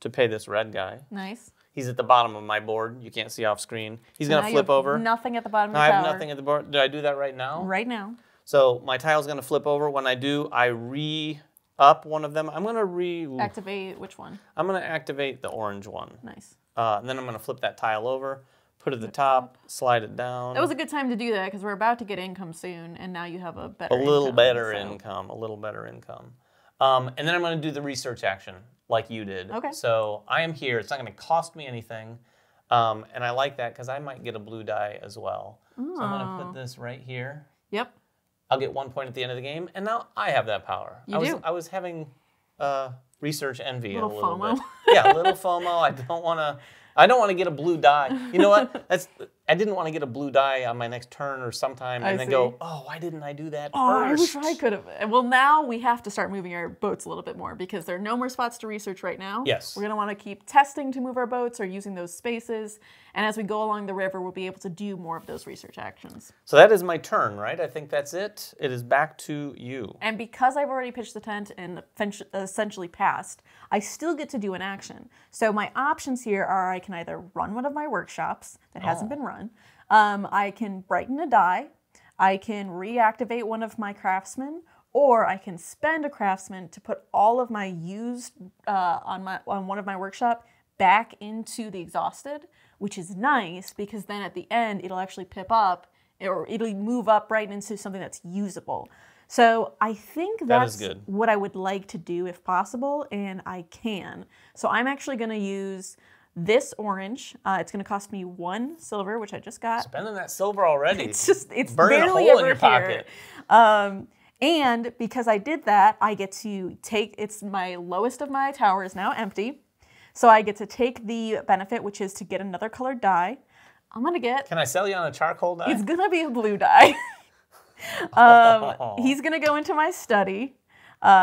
to pay this red guy. Nice. He's at the bottom of my board. You can't see off screen. He's going to flip over. Nothing at the bottom of the tower. I have nothing at the board. Did I do that right now? Right now. So my tile's going to flip over. When I do, I re-up one of them. I'm going to activate which one? I'm going to activate the orange one. Nice. And then I'm going to flip that tile over, put it at the top, slide it down. That was a good time to do that because we're about to get income soon, and now you have a better income. A little better income. And then I'm going to do the research action like you did. Okay. So I am here. It's not going to cost me anything. And I like that because I might get a blue die as well. Oh. So I'm going to put this right here. Yep. I'll get 1 point at the end of the game, and now I have that power. I was having research envy a little bit. Yeah, a little FOMO. I don't want to get a blue die. You know what? I didn't want to get a blue die on my next turn or sometime and then go, oh, why didn't I do that first? I wish I could have. Well, now we have to start moving our boats a little bit more because there are no more spots to research right now. Yes. We're going to want to keep testing to move our boats or using those spaces. And as we go along the river, we'll be able to do more of those research actions. So that is my turn, right? I think that's it. It is back to you. And because I've already pitched the tent and essentially passed, I still get to do an action. So my options here are I can either run one of my workshops that hasn't been run. I can brighten a die. I can reactivate one of my craftsmen, or I can spend a craftsman to put all of my used on one of my workshop back into the exhausted, which is nice because then at the end it'll actually pip up or it'll move up right into something that's usable. So I think that's what I would like to do if possible, and I can. So I'm actually going to use this orange. It's going to cost me 1 silver, which I just got. Spending that silver already. It's burning a hole in your pocket. And because I did that, I get to take, it's my lowest of my tower is now empty. So I get to take the benefit, which is to get another colored die. I'm going to get... Can I sell you on a charcoal die? It's going to be a blue die. He's going to go into my study.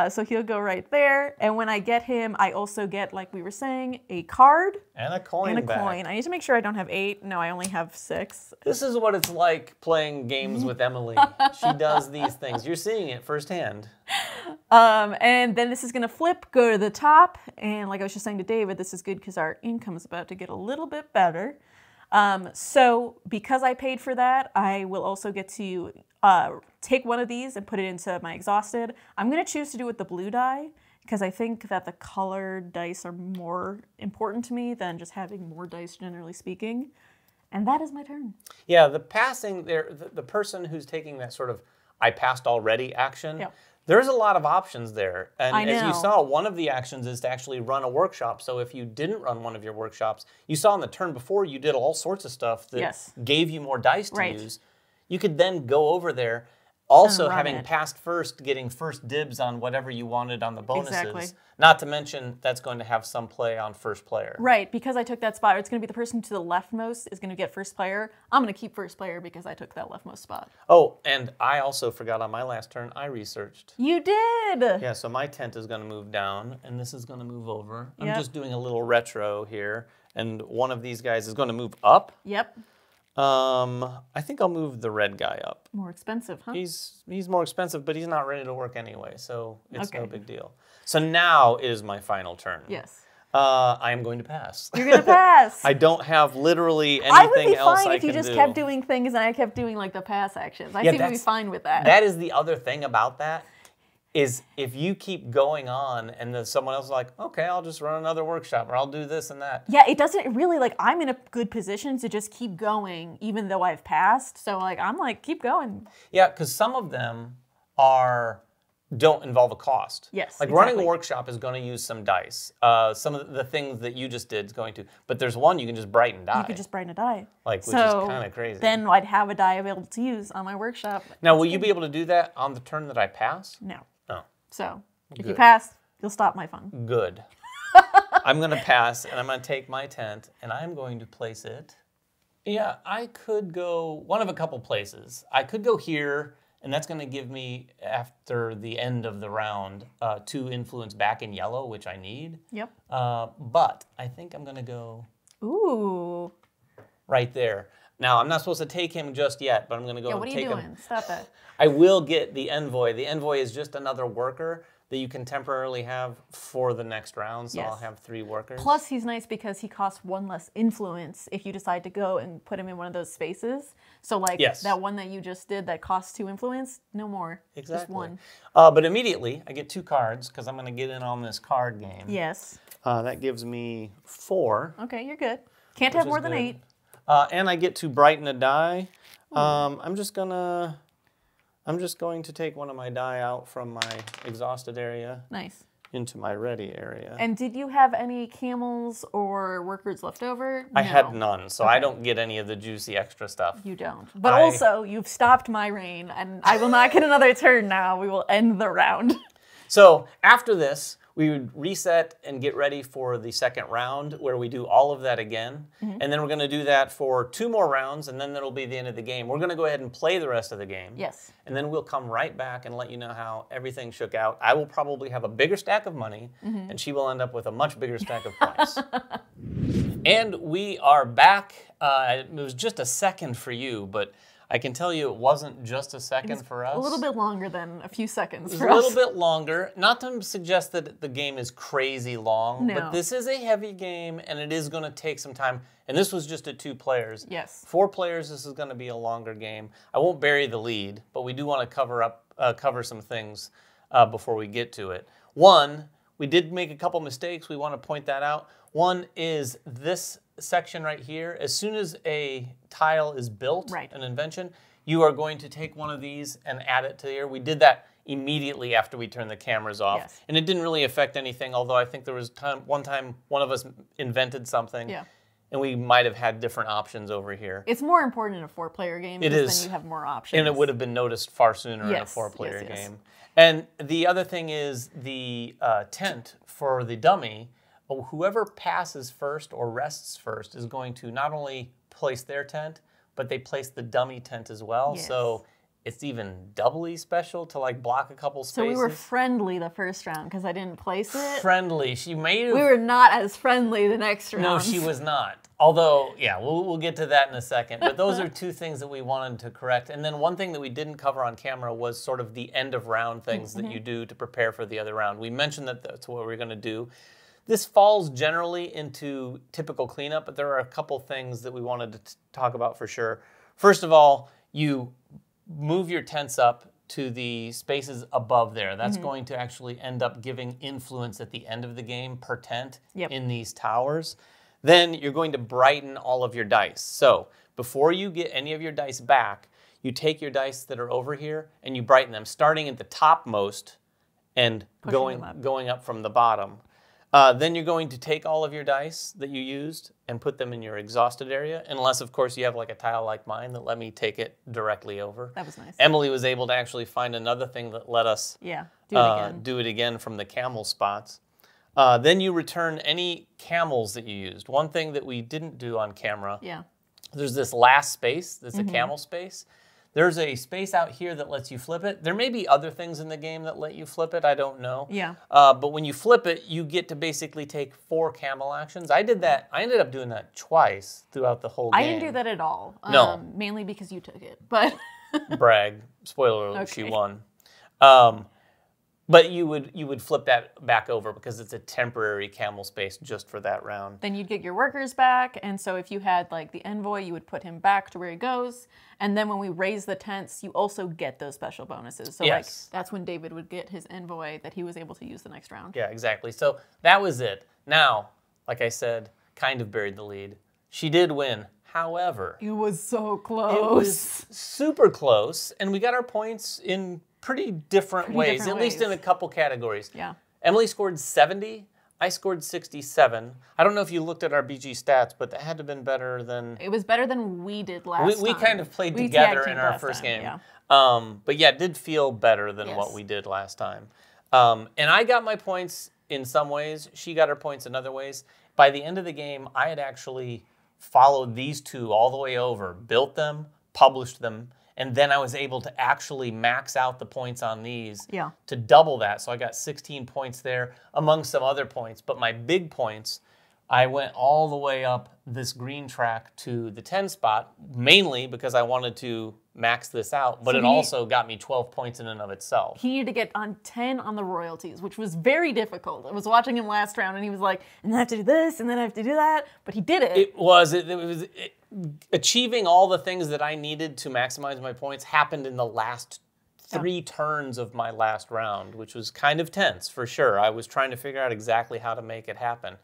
So he'll go right there. And when I get him, I also get, like we were saying, a card. And a coin I need to make sure I don't have 8. No, I only have 6. This is what it's like playing games with Emily. She does these things. You're seeing it firsthand. And then this is going to flip, go to the top. And like I was just saying to David, this is good because our income is about to get a little bit better. So because I paid for that, I will also get to take one of these and put it into my exhausted. I'm going to choose to do it with the blue die because I think that the colored dice are more important to me than just having more dice, generally speaking. And that is my turn. Yeah, the passing there, the person who's taking that sort of I passed already action, there's a lot of options there. And as you saw, one of the actions is to actually run a workshop. So if you didn't run one of your workshops, you saw in the turn before you did all sorts of stuff that gave you more dice to use. You could then go over there Also, run having it. passed first, getting first dibs on whatever you wanted on the bonuses. Exactly. Not to mention, that's going to have some play on first player. Right, because I took that spot, it's going to be the person to the leftmost is going to get first player. I'm going to keep first player because I took that leftmost spot. Oh, and I also forgot on my last turn, I researched. You did! Yeah, so my tent is going to move down, and this is going to move over. I'm Yep. just doing a little retro here, and one of these guys is going to move up. Yep. I think I'll move the red guy up. More expensive, huh? He's more expensive, but he's not ready to work anyway, so it's no Okay. big deal. So now is my final turn. Yes. I am going to pass. You're going to pass! I don't have literally I would anything be else fine I if you can just do. kept doing things and I kept doing like the pass actions. I Yeah, think we'd be that's- fine with that. That is the other thing about that, is if you keep going on and then someone else is like, okay, I'll just run another workshop or I'll do this and that. Yeah, it doesn't really, like, I'm in a good position to just keep going even though I've passed. So, like, I'm like, keep going. Yeah, because some of them don't involve a cost. Yes, Like running a exactly. workshop is going to use some dice. Some of the things that you just did is going to, but there's one you can just brighten die. You could just brighten a die. Like, which So is kind of crazy. then I'd have a die available to use on my workshop. Now, will you be able to do that on the turn that I pass? No. No. So, if you Good. pass, you'll stop my fun. Good. I'm going to pass, and I'm going to take my tent, and I'm going to place it. Yeah, I could go one of a couple places. I could go here, and that's going to give me, after the end of the round, 2 influence back in yellow, which I need. Yep. But I think I'm going to go Ooh. right there. Now, I'm not supposed to take him just yet, but I'm going to go Yeah, and what are take you him. doing? Stop that. I will get the envoy. The envoy is just another worker that you can temporarily have for the next round, so Yes. I'll have 3 workers. Plus, he's nice because he costs 1 less influence if you decide to go and put him in one of those spaces. So, like, Yes. that one that you just did that costs 2 influence, no more. Exactly. Just 1. But immediately, I get 2 cards because I'm going to get in on this card game. Yes. That gives me 4. Okay, you're good. Can't which have is more than good. 8. And I get to brighten a die. I'm just going to take one of my die out from my exhausted area Nice. into my ready area. And did you have any camels or workers left over? I No. had none, so I Okay. don't get any of the juicy extra stuff. You don't. But I- also, you've stopped my reign, and I will not get another turn now. We will end the round. So after this, we would reset and get ready for the second round where we do all of that again. And then we're going to do that for 2 more rounds, and then that'll be the end of the game. We're going to go ahead and play the rest of the game. Yes. And then we'll come right back and let you know how everything shook out. I will probably have a bigger stack of money, and she will end up with a much bigger stack of points. And we are back. It was just a second for you, but I can tell you it wasn't just a second for us. A little bit longer than a few seconds It's for a little us. bit longer. Not to suggest that the game is crazy long, No. but this is a heavy game, and it is going to take some time. And this was just at 2 players. Yes. 4 players, this is going to be a longer game. I won't bury the lead, but we do want to cover some things before we get to it. One, we did make a couple mistakes. We want to point that out. One is this section right here. As soon as a tile is built, Right. an invention, you are going to take one of these and add it to here. We did that immediately after we turned the cameras off. Yes. And it didn't really affect anything, although I think there was one time one of us invented something. Yeah. And we might have had different options over here. It's more important in a 4-player game It because is. then you have more options. And it would have been noticed far sooner in a Yes, 4-player yes, yes. game. And the other thing is the tent for the dummy. Whoever passes first or rests first is going to not only place their tent, but they place the dummy tent as well. Yes. So it's even doubly special to like block a couple spaces. So we were friendly the first round because I didn't place it. friendly. She made We were not as friendly the next round. No, she was not. Although, yeah, we'll get to that in a second. But those are 2 things that we wanted to correct. And then one thing that we didn't cover on camera was sort of the end of round things that you do to prepare for the other round. We mentioned that that's what we're going to do. This falls generally into typical cleanup, but there are a couple things that we wanted to talk about for sure. First of all, you move your tents up to the spaces above there. That's going to actually end up giving influence at the end of the game per tent Yep. in these towers. Then you're going to brighten all of your dice. So before you get any of your dice back, you take your dice that are over here and you brighten them, starting at the topmost and Pushing them up. going up from the bottom. Then you're going to take all of your dice that you used and put them in your exhausted area, unless, of course, you have like a tile like mine that let me take it directly over. That was nice. Emily was able to actually find another thing that let us do it again from the camel spots. Then you return any camels that you used. One thing that we didn't do on camera, there's this last space that's a camel space. There's a space out here that lets you flip it. There may be other things in the game that let you flip it. I don't know. Yeah. But when you flip it, you get to basically take 4 camel actions. I did that. I ended up doing that twice throughout the whole game. I didn't do that at all. No. Mainly because you took it. But brag. Spoiler alert, she Okay. won. But you would flip that back over because it's a temporary camel space just for that round. then you'd get your workers back, and so if you had like the envoy, you would put him back to where he goes. And then when we raise the tents, you also get those special bonuses. So like that's when David would get his envoy that he was able to use the next round. Yeah, exactly. So that was it. Now, like I said, kind of buried the lead. She did win. However, It was so close. it was super close, and we got our points in pretty different ways, at least in a couple categories. Yeah. Emily scored 70. I scored 67. I don't know if you looked at our BG stats, but that had to have been better than... It was better than we did last time. We kind of played We together tag in teamed our last first time, game. yeah. But yeah, it did feel better than what we did last time. And I got my points in some ways. She got her points in other ways. By the end of the game, I had actually followed these two all the way over, built them, published them, and then I was able to actually max out the points on these to double that. So I got 16 points there among some other points. But my big points, I went all the way up this green track to the 10 spot, mainly because I wanted to max this out, but it also got me 12 points in and of itself. He needed to get on 10 on the royalties, which was very difficult. I was watching him last round, and he was like, and then I have to do this, and then I have to do that, but he did it. It was achieving all the things that I needed to maximize my points happened in the last 3 turns of my last round, which was kind of tense, for sure. I was trying to figure out exactly how to make it happen.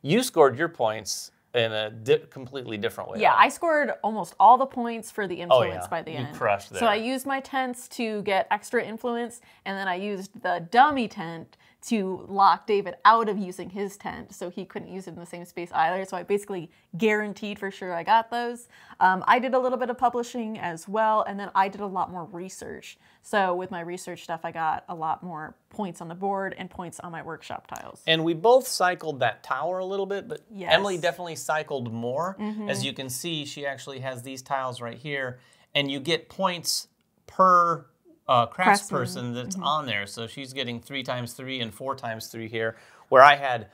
You scored your points in a completely different way. Yeah, I scored almost all the points for the influence by the end. You crushed there. So I used my tents to get extra influence, and then I used the dummy tent to lock David out of using his tent, so he couldn't use it in the same space either. So I basically guaranteed for sure I got those. I did a little bit of publishing as well, and then I did a lot more research. So with my research stuff, I got a lot more points on the board and points on my workshop tiles. And we both cycled that tower a little bit, but Emily definitely cycled more. As you can see, she actually has these tiles right here, and you get points per craftsperson that's on there. So she's getting 3 times 3 and 4 times 3 here, where I had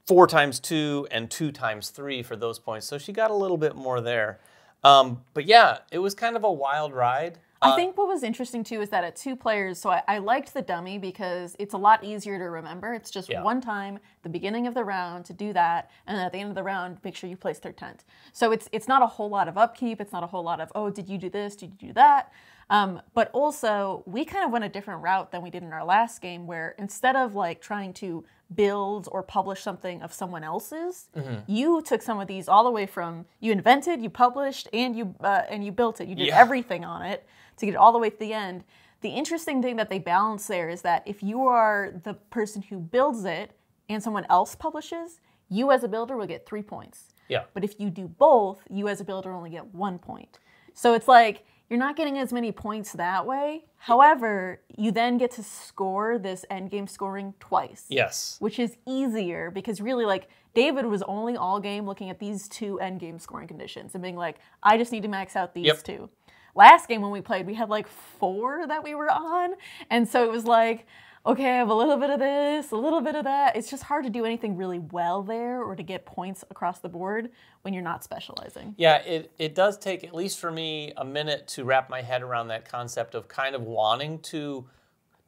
4 times 2 and 2 times 3 for those points. So she got a little bit more there. But yeah, it was kind of a wild ride. I think what was interesting too is that at 2 players, so I liked the dummy because it's a lot easier to remember. It's just one time, the beginning of the round to do that, and then at the end of the round, make sure you place their tent. So it's not a whole lot of upkeep. It's not a whole lot of, oh, did you do this? Did you do that? But also, we kind of went a different route than we did in our last game, where instead of like trying to build or publish something of someone else's, you took some of these all the way from, you invented, you published, and you built it. You did everything on it to get it all the way to the end. The interesting thing that they balance there is that if you are the person who builds it and someone else publishes, you as a builder will get 3 points. Yeah. But if you do both, you as a builder only get 1 point. So it's like, you're not getting as many points that way. However, you then get to score this endgame scoring twice. Yes. Which is easier because really, like, David was only all game looking at these 2 endgame scoring conditions and being like, I just need to max out these 2. Last game when we played, we had like 4 that we were on. And so it was like, okay, I have a little bit of this, a little bit of that. It's just hard to do anything really well there or to get points across the board when you're not specializing. Yeah, it does take, at least for me, a minute to wrap my head around that concept of kind of wanting to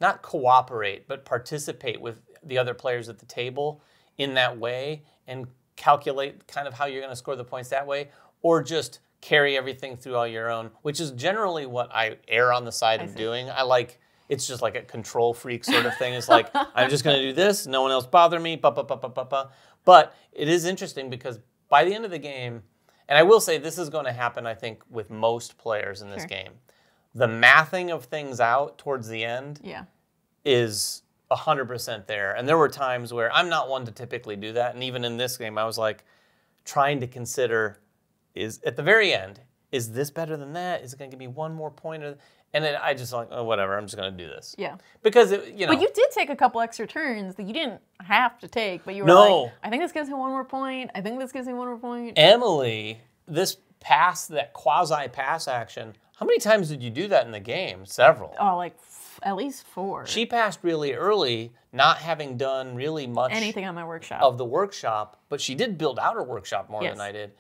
not cooperate, but participate with the other players at the table in that way and calculate kind of how you're going to score the points that way, or just carry everything through all your own, which is generally what I err on the side of doing. I like, it's just like a control freak sort of thing. It's like, I'm just going to do this, no one else bother me, But it is interesting because by the end of the game, and I will say this is going to happen, I think, with most players in this game, the mathing of things out towards the end is 100% there. And there were times where I'm not one to typically do that. And even in this game, I was like trying to consider, is at the very end, is this better than that? Is it going to give me one more point? And then I just like, oh, whatever, I'm just going to do this. Yeah. Because, But you did take a couple extra turns that you didn't have to take, but you were like, I think this gives me one more point. I think this gives me one more point. Emily, this pass, that quasi-pass action, how many times did you do that in the game? Several. Oh, like at least 4. She passed really early, not having done really much anything on my workshop. of the workshop, but she did build out her workshop more than I did.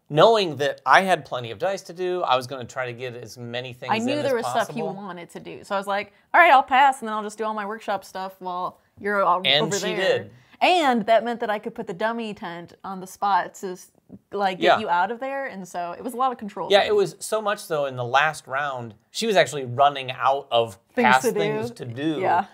Knowing that I had plenty of dice to do, I was going to try to get as many things in as possible. I knew there was stuff you wanted to do. So I was like, all right, I'll pass, and then I'll just do all my workshop stuff while you're over there. And she did. And that meant that I could put the dummy tent on the spot to like get you out of there. And so it was a lot of control. Yeah, it was so much so in the last round, she was actually running out of things to do. Yeah.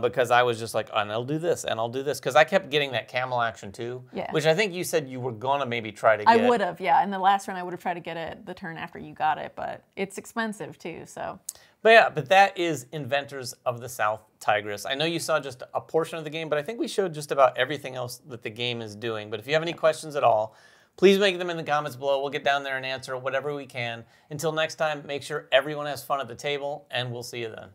Because I was just like, and I'll do this, and I'll do this. Because I kept getting that camel action too, which I think you said you were going to maybe try to get. I would have, yeah. In the last round, I would have tried to get it the turn after you got it, but it's expensive too, so. But that is Inventors of the South Tigris. I know you saw just a portion of the game, but I think we showed just about everything else that the game is doing. But if you have any questions at all, please make them in the comments below. We'll get down there and answer whatever we can. Until next time, make sure everyone has fun at the table, and we'll see you then.